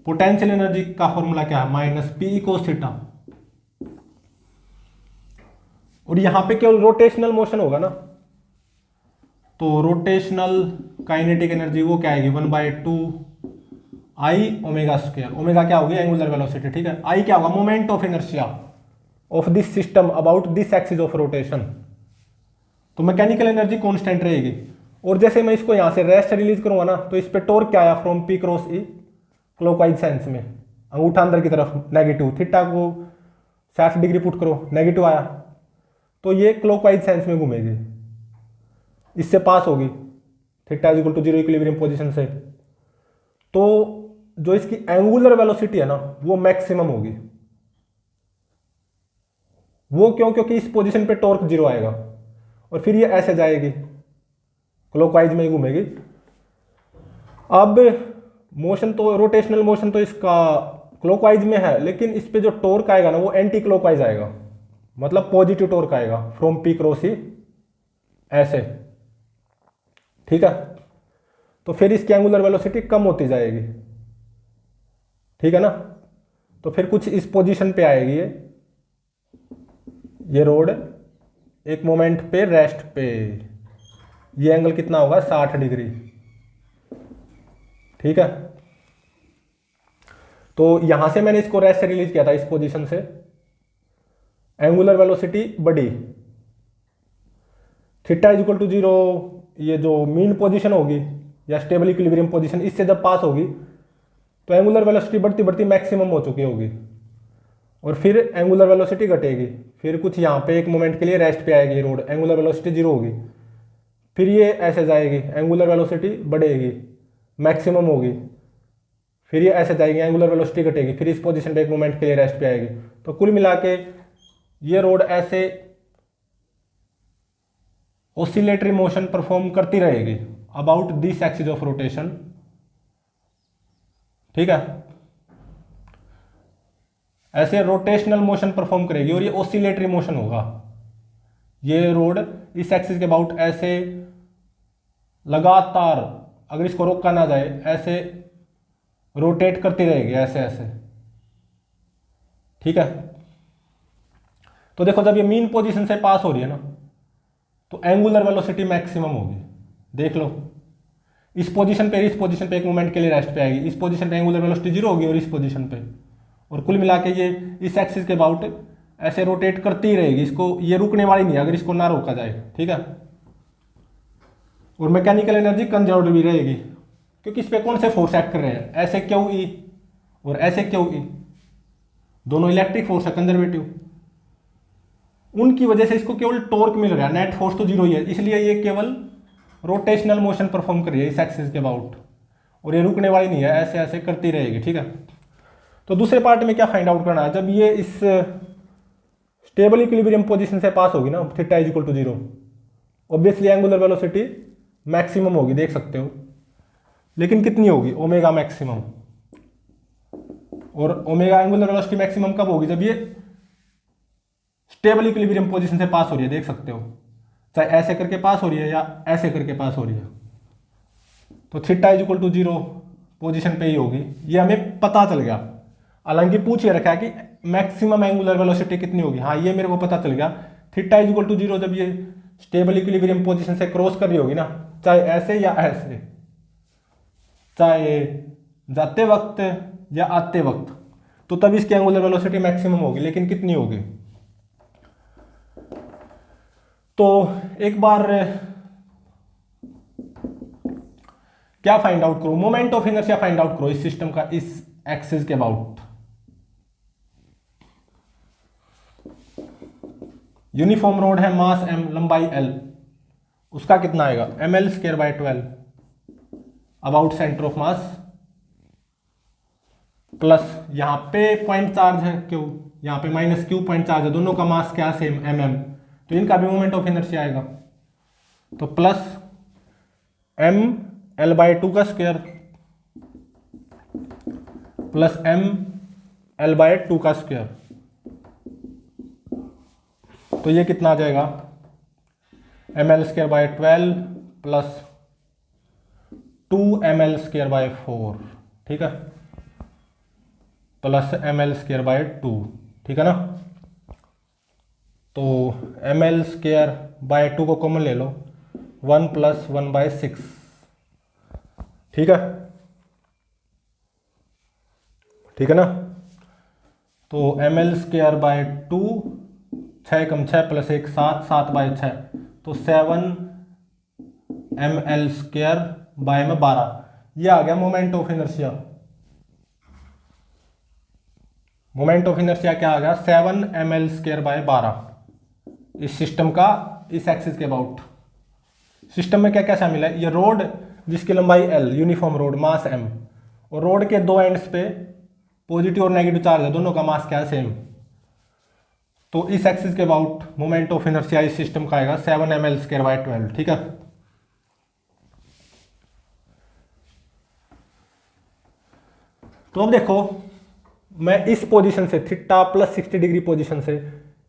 Potential energy का फॉर्मूला क्या है, -PE cos थीटा। और यहां पे केवल रोटेशनल मोशन होगा ना, तो रोटेशनल काइनेटिक एनर्जी वो क्या आएगी, 1/2I ω²। ओमेगा क्या होगी, एंगुलर वेलोसिटी, ठीक है। आई क्या होगा, moment of inertia of this system about this axis of rotation. तो मैकेनिकल एनर्जी कांस्टेंट रहेगी। और जैसे मैं इसको यहां से रेस्ट रिलीज करूंगा ना, तो इस पे टॉर्क क्या आया, from P cross E clockwise sense में, अंगूठा अंदर की तरफ, नेगेटिव, थीटा को 60 डिग्री पुट करो, नेगेटिव आया, तो ये क्लॉकवाइज सेंस में घूमेगी, इससे पास होगी, theta is equal to 0 equilibrium position से। तो जो इसकी एंगुलर वेलोसिटी है ना, वो मैक्सिमम होगी। वो क्यों, क्योंकि इस पोजीशन पे टॉर्क 0 आएगा, और फिर ये ऐसे जाएगी, क्लॉकवाइज में ही घूमेगी। अब मोशन तो, रोटेशनल मोशन तो इसका क्लॉकवाइज में है, लेकिन इस पे जो टॉर्क आएगा ना, वो एंटी क्लॉकवाइज आएगा, मतलब पॉजिटिव टॉर्क आएगा फ्रॉम P क्रॉस E ऐसे, ठीक है। तो फिर इसकी एंगुलर वेलोसिटी कम होती जाएगी, ठीक है ना। तो फिर कुछ इस पोजीशन पे आएगी ये रोड, एक मोमेंट पे रेस्ट पे, ये एंगल कितना होगा, 60 डिग्री, ठीक है। तो यहां से मैंने इसको रेस्ट से रिलीज किया था, इस पोजीशन से, एंगुलर वेलोसिटी बढ़ी, थीटा इज इक्वल टू 0, ये जो मीन पोजीशन होगी या स्टेबल इक्विलिब्रियम पोजीशन, इससे जब पास होगी तो एंगुलर वेलोसिटी बढ़ती बढ़ती मैक्सिमम हो चुकी होगी और फिर एंगुलर वेलोसिटी घटेगी, फिर कुछ यहाँ पे एक मोमेंट के लिए रेस्ट पे आएगी रोड, एंगुलर वेलोसिटी जीरो होगी, फिर ये ऐसे जाएगी, एंगुलर वेलोसिटी बढ़ेगी मैक्सिमम होगी, फिर ये ऐसे जाएगी, एंगुलर वेलोसिटी घटेगी, फिर इस पोजीशन पे एक मोमेंट के लिए रेस्ट पे आएगी। तो कुल मिला के ये रोड ऐसे ऑसिलेटरी मोशन परफॉर्म करती रहेगी about this axis of rotation, ठीक है, ऐसे रोटेशनल मोशन परफॉर्म करेगी और ये ऑसिलेटरी मोशन होगा। ये रोड इस एक्सिस के अबाउट ऐसे लगातार, अगर इसको रोका ना जाए, ऐसे रोटेट करती रहेगी ऐसे ऐसे, ठीक है। तो देखो जब ये मीन पोजीशन से पास हो रही है ना तो एंगुलर वेलोसिटी मैक्सिमम होगी, देख लो, इस पोजीशन पे एक मोमेंट के लिए रेस्ट पे आएगी, इस पोजीशन पे एंगुलर वेलोसिटी जीरो होगी और इस पोजीशन पे, और कुल मिला के ये इस एक्सिस के अबाउट ऐसे रोटेट करती ही रहेगी, इसको ये रुकने वाली नहीं है अगर इसको ना रोका जाए, ठीक है। और मैकेनिकल एनर्जी कंजर्व्ड भी रहेगी क्योंकि इस पे कौन से फोर्स एक्ट कर रहे हैं, ऐसे क्यू ई और ऐसे क्यू ई, दोनों इलेक्ट्रिक फोर्स है कंजर्वेटिव, उनकी वजह से इसको केवल टॉर्क मिल रहा है, नेट फोर्स तो जीरो ही है, इसलिए ये केवल रोटेशनल मोशन परफॉर्म कर रही है इस एक्सिस के अबाउट और ये रुकने वाली नहीं है, ऐसे ऐसे करती रहेगी, ठीक है। तो दूसरे पार्ट में क्या फाइंड आउट करना है, जब ये इस स्टेबल इक्विलिब्रियम पोजीशन से पास होगी ना theta is equal to zero, obviously angular velocity maximum होगी, देख सकते हो, लेकिन कितनी होगी, ओमेगा मैक्सिमम, और ओमेगा एंगुलर वेलोसिटी मैक्सिमम कब होगी, जब ये स्टेबल इक्विलिब्रियम पोजीशन से पास हो रही है, देख सकते हो, चाहे ऐसे करके पास हो रही है या ऐसे करके पास हो रही है, तो theta is equal to zero position पे ही होगी, ये हमें पता चल गया। हालांकि पूछ ये रखा है कि मैक्सिमम एंगुलर वेलोसिटी कितनी होगी, हाँ ये मेरे को पता चल गया, theta is equal to zero जब ये स्टेबल इक्विलिब्रियम पोजीशन से क्रॉस कर रही होगी ना, चाहे ऐसे या ऐसे, चाहे जाते वक्त या आते वक्त, तो तब इसकी एंगुलर वेलोसिटी मैक्सिमम होगी, लेकिन कितनी होगी। तो एक बार क्या फाइंड आउट करो, moment of inertia find out करो इस सिस्टम का, इस एक्सिस के अबाउट। यूनिफॉर्म रोड है, मास m, लंबाई l, उसका कितना आएगा, ml square by 12 about centre of mass, plus यहाँ पे पॉइंट चार्ज है क्यू, यहाँ पे माइनस क्यू पॉइंट चार्ज है, दोनों का मास क्या सेम mm, तो इनका भी मोमेंट ऑफ इनर्शिया आएगा, तो प्लस m l बाय 2 का square plus m l by 2 का स्क्वायर, तो ये कितना आ जाएगा, ml स्क्वायर बाय 12 प्लस 2ml स्क्वायर बाय 4, ठीक है, प्लस ml स्क्वायर बाय 2, ठीक है ना। तो ml स्क्वायर बाय 2 को कॉमन ले लो, 1 प्लस 1 बाय 6, ठीक है, ठीक है ना। तो ml स्क्वायर बाय 2, 6 कम 6 प्लस 1 7, 7 बाय 6, तो 7 ml स्क्वायर बाय में 12, ये आ गया moment of inertia. Moment of inertia क्या आ गया, 7 ml स्क्वायर बाय 12 इस सिस्टम का, इस एक्सिस के अबाउट। सिस्टम में क्या क्या शामिल है, ये रोड जिसकी लंबाई l, यूनिफॉर्म रोड, मास m, और रोड के दो एंड्स पे पॉजिटिव और नेगेटिव चार्ज है, दोनों का मास क्या है, सेम। तो इस एक्सिस के अबाउट मोमेंट ऑफ इनर्शिया इस सिस्टम का आएगा 7 ml स्क्वायर बाय 12, ठीक है। तो अब देखो, मैं इस पोजीशन से थीटा प्लस 60 डिग्री पोजीशन से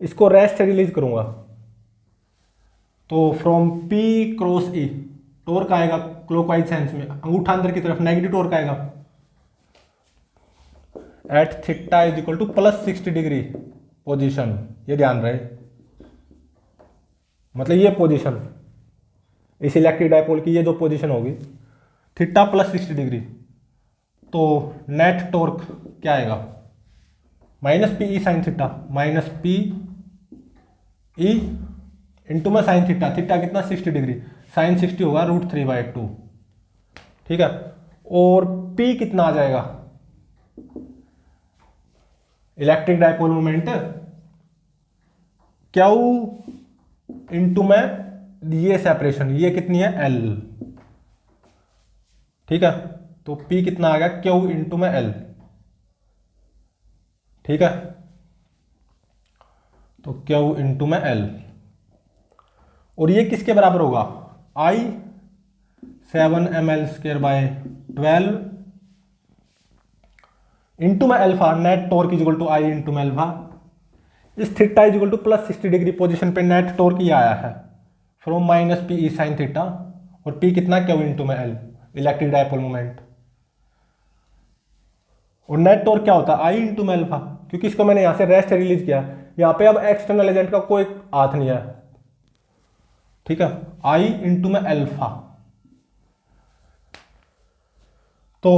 इसको रेस्ट से रिलीज करूंगा, तो from P cross E torque आएगा क्लॉकवाइज सेंस में, अंगूठा अंदर की तरफ, नेगेटिव टॉर्क आएगा at theta is equal to plus 60 degree position, ये ध्यान रहे, मतलब ये पोजीशन इस इलेक्ट्रिक डायपोल की ये जो पोजीशन होगी थीटा प्लस 60 डिग्री, तो नेट टॉर्क क्या आएगा, minus P E sine theta, minus P E into में साइन थीटा, थीटा कितना 60 डिग्री, साइन 60 होगा √3/2, ठीक है। और P कितना आ जाएगा, electric dipole moment Q into में ये सेपरेशन, ये कितनी है L, ठीक है। तो P कितना आ गया, Q इंटू में L, ठीक है। तो Q इंटू में L, और ये किसके बराबर होगा, I 7 ml square by 12 into में alpha, net torque is equal to I into में अल्फा। इस theta is equal to plus 60 degree position पे नेट टॉर्क ये आया है from minus P E sine theta, और पी कितना, Q इंटू में L, इलेक्ट्रिक डायपोल मोमेंट। और नेट टॉर्क क्या होता है, आई इंटू में अल्फा, क्योंकि इसको मैंने यहां से रेस्ट रिलीज किया, यहां पे अब एक्सटर्नल एजेंट का कोई हाथ नहीं है, ठीक है। आई इंटू में अल्फा, तो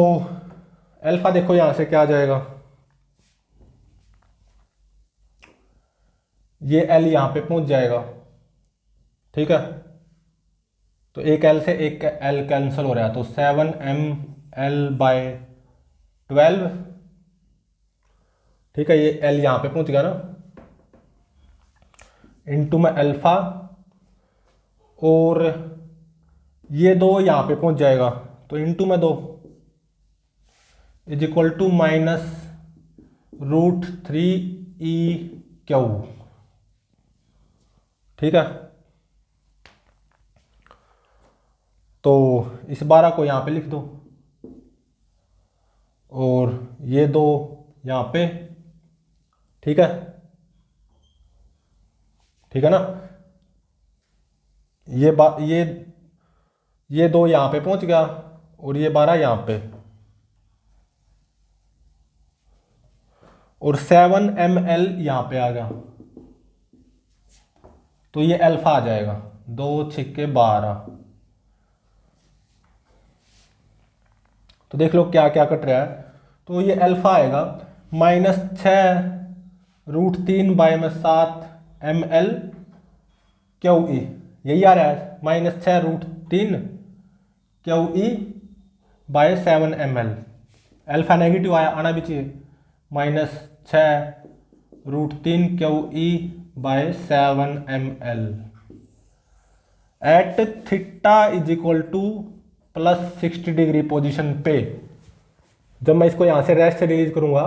अल्फा देखो यहां से क्या आ जाएगा, ये L यहां पे पहुंच जाएगा, ठीक है। तो एक L से एक L कैंसिल हो रहा है, तो 7 ml बाय 12, ठीक है। ये L यहां पे पहुंच गया ना, इंटू में अल्फा, और ये 2 यहां पे पहुंच जाएगा, तो इंटू में 2 is equal to minus √3 EQ, ठीक है। तो इस 12 को यहां पे लिख दो, और ये 2 यहां पे, ठीक है, ठीक है ना। ये 2 यहां पे पहुंच गया, और ये 12 यहां पे, और 7 ml यहां पे आ गया, तो ये अल्फा आ जाएगा, 2 छिक्के 12। तो देख लो क्या क्या कट रहा है, तो ये अल्फा आएगा -6√3 बाय में 7 ml QE, यही आ रहा है, -6√3 QE by 7 ml। Alpha negative आना भी चाहिए, -6√3 QE by 7 ml at theta is equal to plus 60 degree position पे। जब मैं इसको यहां से रेस्ट रिलीज करूंगा,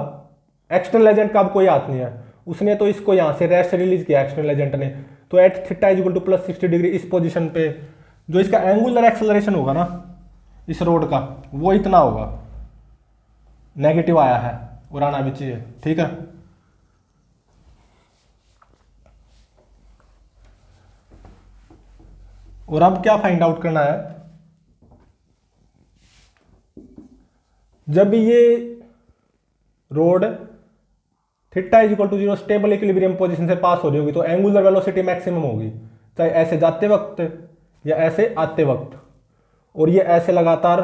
एक्सटर्नल एजेंट का अब कोई हाथ नहीं है, उसने तो इसको यहां से रेस्ट रिलीज किया एक्सटर्नल एजेंट ने, तो at theta is equal to plus 60 degree इस पोजीशन पे जो इसका एंगुलर एक्सेलरेशन होगा ना इस रोड का, वो इतना होगा, नेगेटिव आया है और आना भी चाहिए, ठीक है। और अब क्या फाइंड आउट करना है, जब ये rod theta is equal to 0 stable equilibrium position से पास हो रही होगी, तो एंगुलर वेलोसिटी मैक्सिमम होगी, चाहे ऐसे जाते वक्त या ऐसे आते वक्त, और ये ऐसे लगातार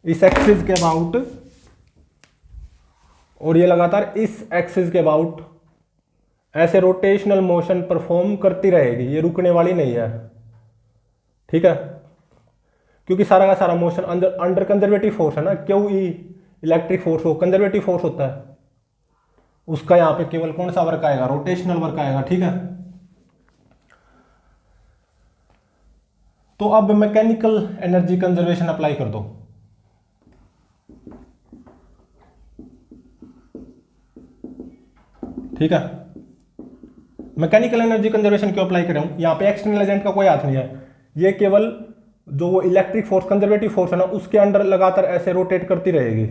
इस एक्सिस के अबाउट, और ये लगातार इस एक्सिस के अबाउट ऐसे रोटेशनल मोशन परफॉर्म करती रहेगी, ये रुकने वाली नहीं है, ठीक है। क्योंकि सारा का सारा मोशन अंडर कंजर्वेटिव फोर्स है ना, QE इलेक्ट्रिक फोर्स हो कंजर्वेटिव फोर्स होता है, उसका यहां पे केवल कौन सा वर्क आएगा, रोटेशनल वर्क आएगा, ठीक है। तो अब मैकेनिकल एनर्जी कंजर्वेशन अप्लाई कर दो, ठीक है। मैकेनिकल एनर्जी कंजर्वेशन क्यों अप्लाई कर रहा हूं, यहां पे एक्सटर्नल एजेंट का कोई हाथ नहीं है, ये केवल जो वो इलेक्ट्रिक फोर्स कंजर्वेटिव फोर्स है ना उसके अंडर लगातार ऐसे रोटेट करती रहेगी।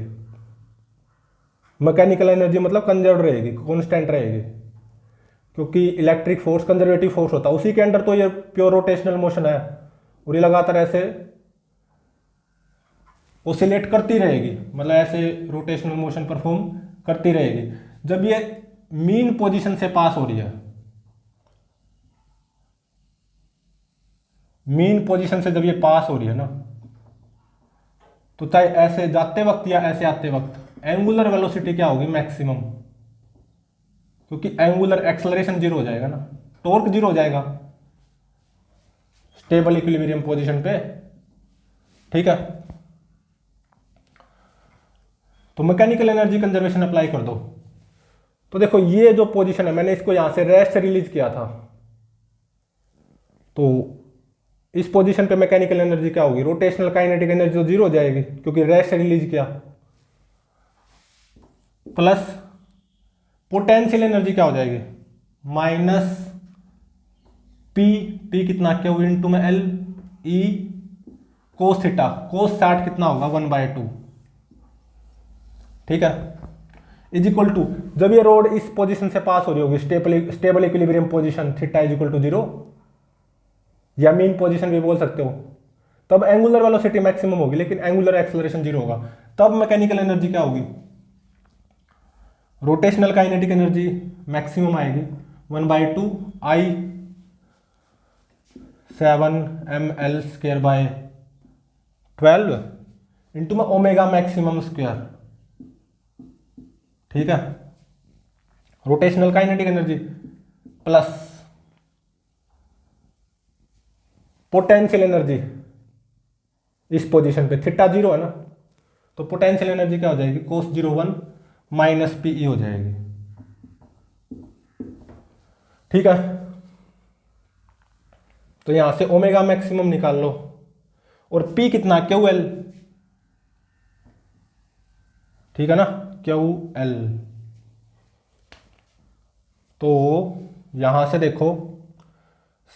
मैकेनिकल एनर्जी मतलब कंजर्व रहेगी, कांस्टेंट रहेगी, क्योंकि इलेक्ट्रिक फोर्स कंजर्वेटिव फोर्स होता है, उसी के अंडर तो ये प्योर रोटेशनल मोशन है, और ये लगातार ऐसे ओसिलेट करती रहेगी, मतलब ऐसे रोटेशनल मोशन परफॉर्म करती रहेगी। जब ये मीन पोजीशन से पास हो रही है, मीन पोजीशन से जब ये पास हो रही है ना, तो चाहे ऐसे जाते वक्त या ऐसे आते वक्त एंगुलर वेलोसिटी क्या होगी, मैक्सिमम, क्योंकि एंगुलर एक्सेलरेशन 0 हो जाएगा ना, टॉर्क 0 हो जाएगा स्टेबल इक्विलिब्रियम पोजीशन पे, ठीक है। तो मैकेनिकल एनर्जी कंजर्वेशन अप्लाई कर दो। तो देखो ये जो पोजीशन है मैंने इसको यहां से रेस्ट रिलीज किया था, तो इस पोजीशन पे मैकेनिकल एनर्जी क्या होगी, रोटेशनल काइनेटिक एनर्जी तो जीरो हो जाएगी क्योंकि रेस्ट रिलीज किया, प्लस पोटेंशियल एनर्जी क्या हो जाएगी माइनस पी कितना क्यू इंटू में एल ई कोस थीटा, कोस 60 कितना होगा 1/2, ठीक है, इज इक्वल टू जब ये रोड इस पोजीशन से पास हो रही होगी stable equilibrium position theta is equal to 0 या मीन पोजीशन भी बोल सकते हो, तब एंगुलर वेलोसिटी मैक्सिमम होगी लेकिन एंगुलर एक्सेलरेशन 0 होगा। तब मैकेनिकल एनर्जी क्या होगी, रोटेशनल काइनेटिक एनर्जी मैक्सिमम आएगी 1/2 I 7 mL² इंटू में ओमेगा मैक्सिमम स्क्वायर, ठीक है, rotational kinetic energy plus potential energy इस पोजीशन पे थीटा 0 है ना, तो पोटेंशियल एनर्जी क्या हो जाएगी cos 01 माइनस पीई हो जाएगी, ठीक है। तो यहां से ओमेगा मैक्सिमम निकाल लो और P कितना QL, ठीक है ना, QL। तो यहां से देखो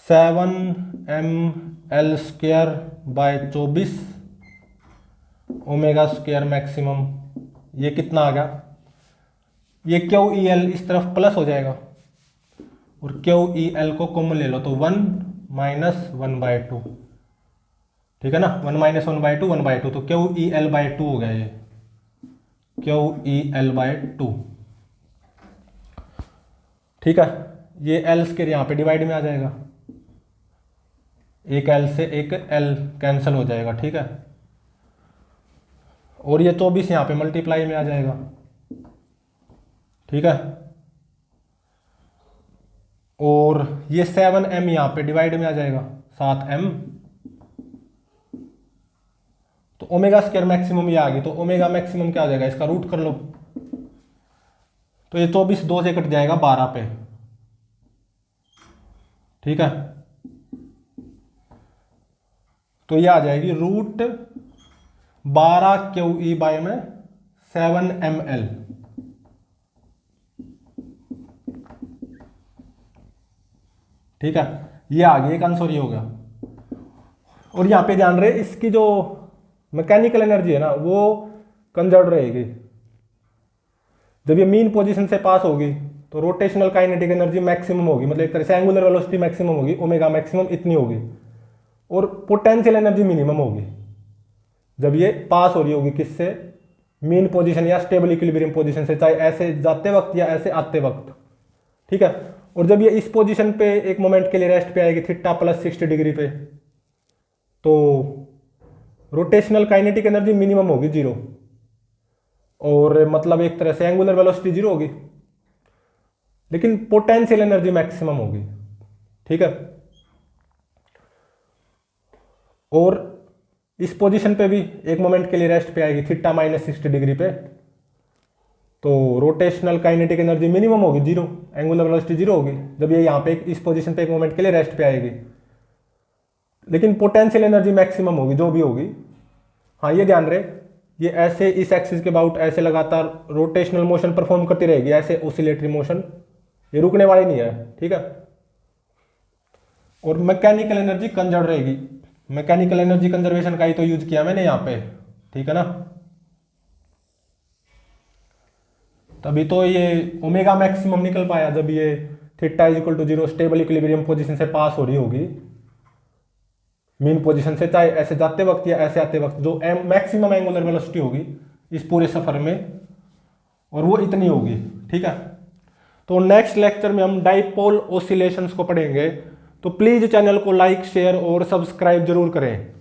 7 mL²/24 ओमेगा स्क्वायर मैक्सिमम, ये कितना आ गया, ये QEL इस तरफ प्लस हो जाएगा और QEL को कॉमन ले लो तो 1 - 1/2, ठीक है ना, 1 - 1/2 1/2, तो QEL/2 हो गया, ये QEL/2, ठीक है। ये L स्क्वायर यहाँ पे डिवाइड में आ जाएगा, एक L से एक L कैंसिल हो जाएगा, ठीक है, और ये 24 यहाँ पे मल्टीप्लाई में आ जाएगा, ठीक है, और ये 7m यहाँ पे डिवाइड में आ जाएगा 7m, तो ओमेगा स्क्वायर मैक्सिमम ये आ गई, तो ओमेगा मैक्सिमम क्या हो जाएगा, इसका रूट कर लो, तो ये 24 2 से कट जाएगा 12 पे, ठीक है, तो ये आ जाएगी √12 QE में 7 mL, ठीक है, ये आ गई, एक आंसर ये हो गया। और यहां पे ध्यान रहे इसकी जो मैकेनिकल एनर्जी है ना वो कंजर्व रहेगी, जब ये मीन पोजीशन से पास होगी तो रोटेशनल काइनेटिक एनर्जी मैक्सिमम होगी, मतलब एक तरह से एंगुलर वेलोसिटी मैक्सिमम होगी, ओमेगा मैक्सिमम इतनी होगी, और पोटेंशियल एनर्जी मिनिमम होगी जब ये पास हो रही होगी किससे, मीन पोजीशन या स्टेबल इक्विलिब्रियम पोजीशन से, चाहे ऐसे जाते वक्त या ऐसे आते वक्त, ठीक है। और जब ये इस पोजीशन पे एक मोमेंट के लिए रेस्ट पे आएगी थीटा प्लस 60 डिग्री पे, तो रोटेशनल काइनेटिक एनर्जी मिनिमम होगी 0, और मतलब एक तरह से एंगुलर वेलोसिटी 0 होगी, लेकिन पोटेंशियल एनर्जी मैक्सिमम होगी, ठीक है। और इस पोजीशन पे भी एक मोमेंट के लिए रेस्ट पे आएगी थीटा -60 डिग्री पे, तो रोटेशनल काइनेटिक एनर्जी मिनिमम होगी 0, एंगुलर वेलोसिटी 0 होगी जब ये यहाँ पे इस पोजीशन पे एक मोमेंट के लिए रेस्ट पे आएगी, लेकिन पोटेंशियल एनर्जी मैक्सिमम होगी जो भी होगी। हाँ ये ध्यान रहे, ये ऐसे इस एक्सिस के अबाउट ऐसे लगातार रोटेशनल मोशन परफॉर्म करती रहेगी, ऐसे ओसिलेटरी मोशन, ये रुकने वाली नहीं है, ठीक है। और मैकेनिकल एनर्जी कंजर्व रहेगी, मैकेनिकल एनर्जी कंजर्वेशन का ही तो यूज किया मैंने यहाँ पे, ठीक है ना, तभी तो ये ओमेगा मैक्सिमम निकल पाया जब ये theta is equal to 0 stable equilibrium position से पास हो रही होगी मीन पोजीशन से, चाहे ऐसे जाते वक्त या ऐसे आते वक्त, जो मैक्सिमम एंगुलर वेलोसिटी होगी इस पूरे सफर में, और वो इतनी होगी, ठीक है। तो नेक्स्ट लेक्चर में हम डाइपोल ऑसिलेशंस को पढ़ेंगे, तो प्लीज चैनल को लाइक शेयर और सब्सक्राइब जरूर करें।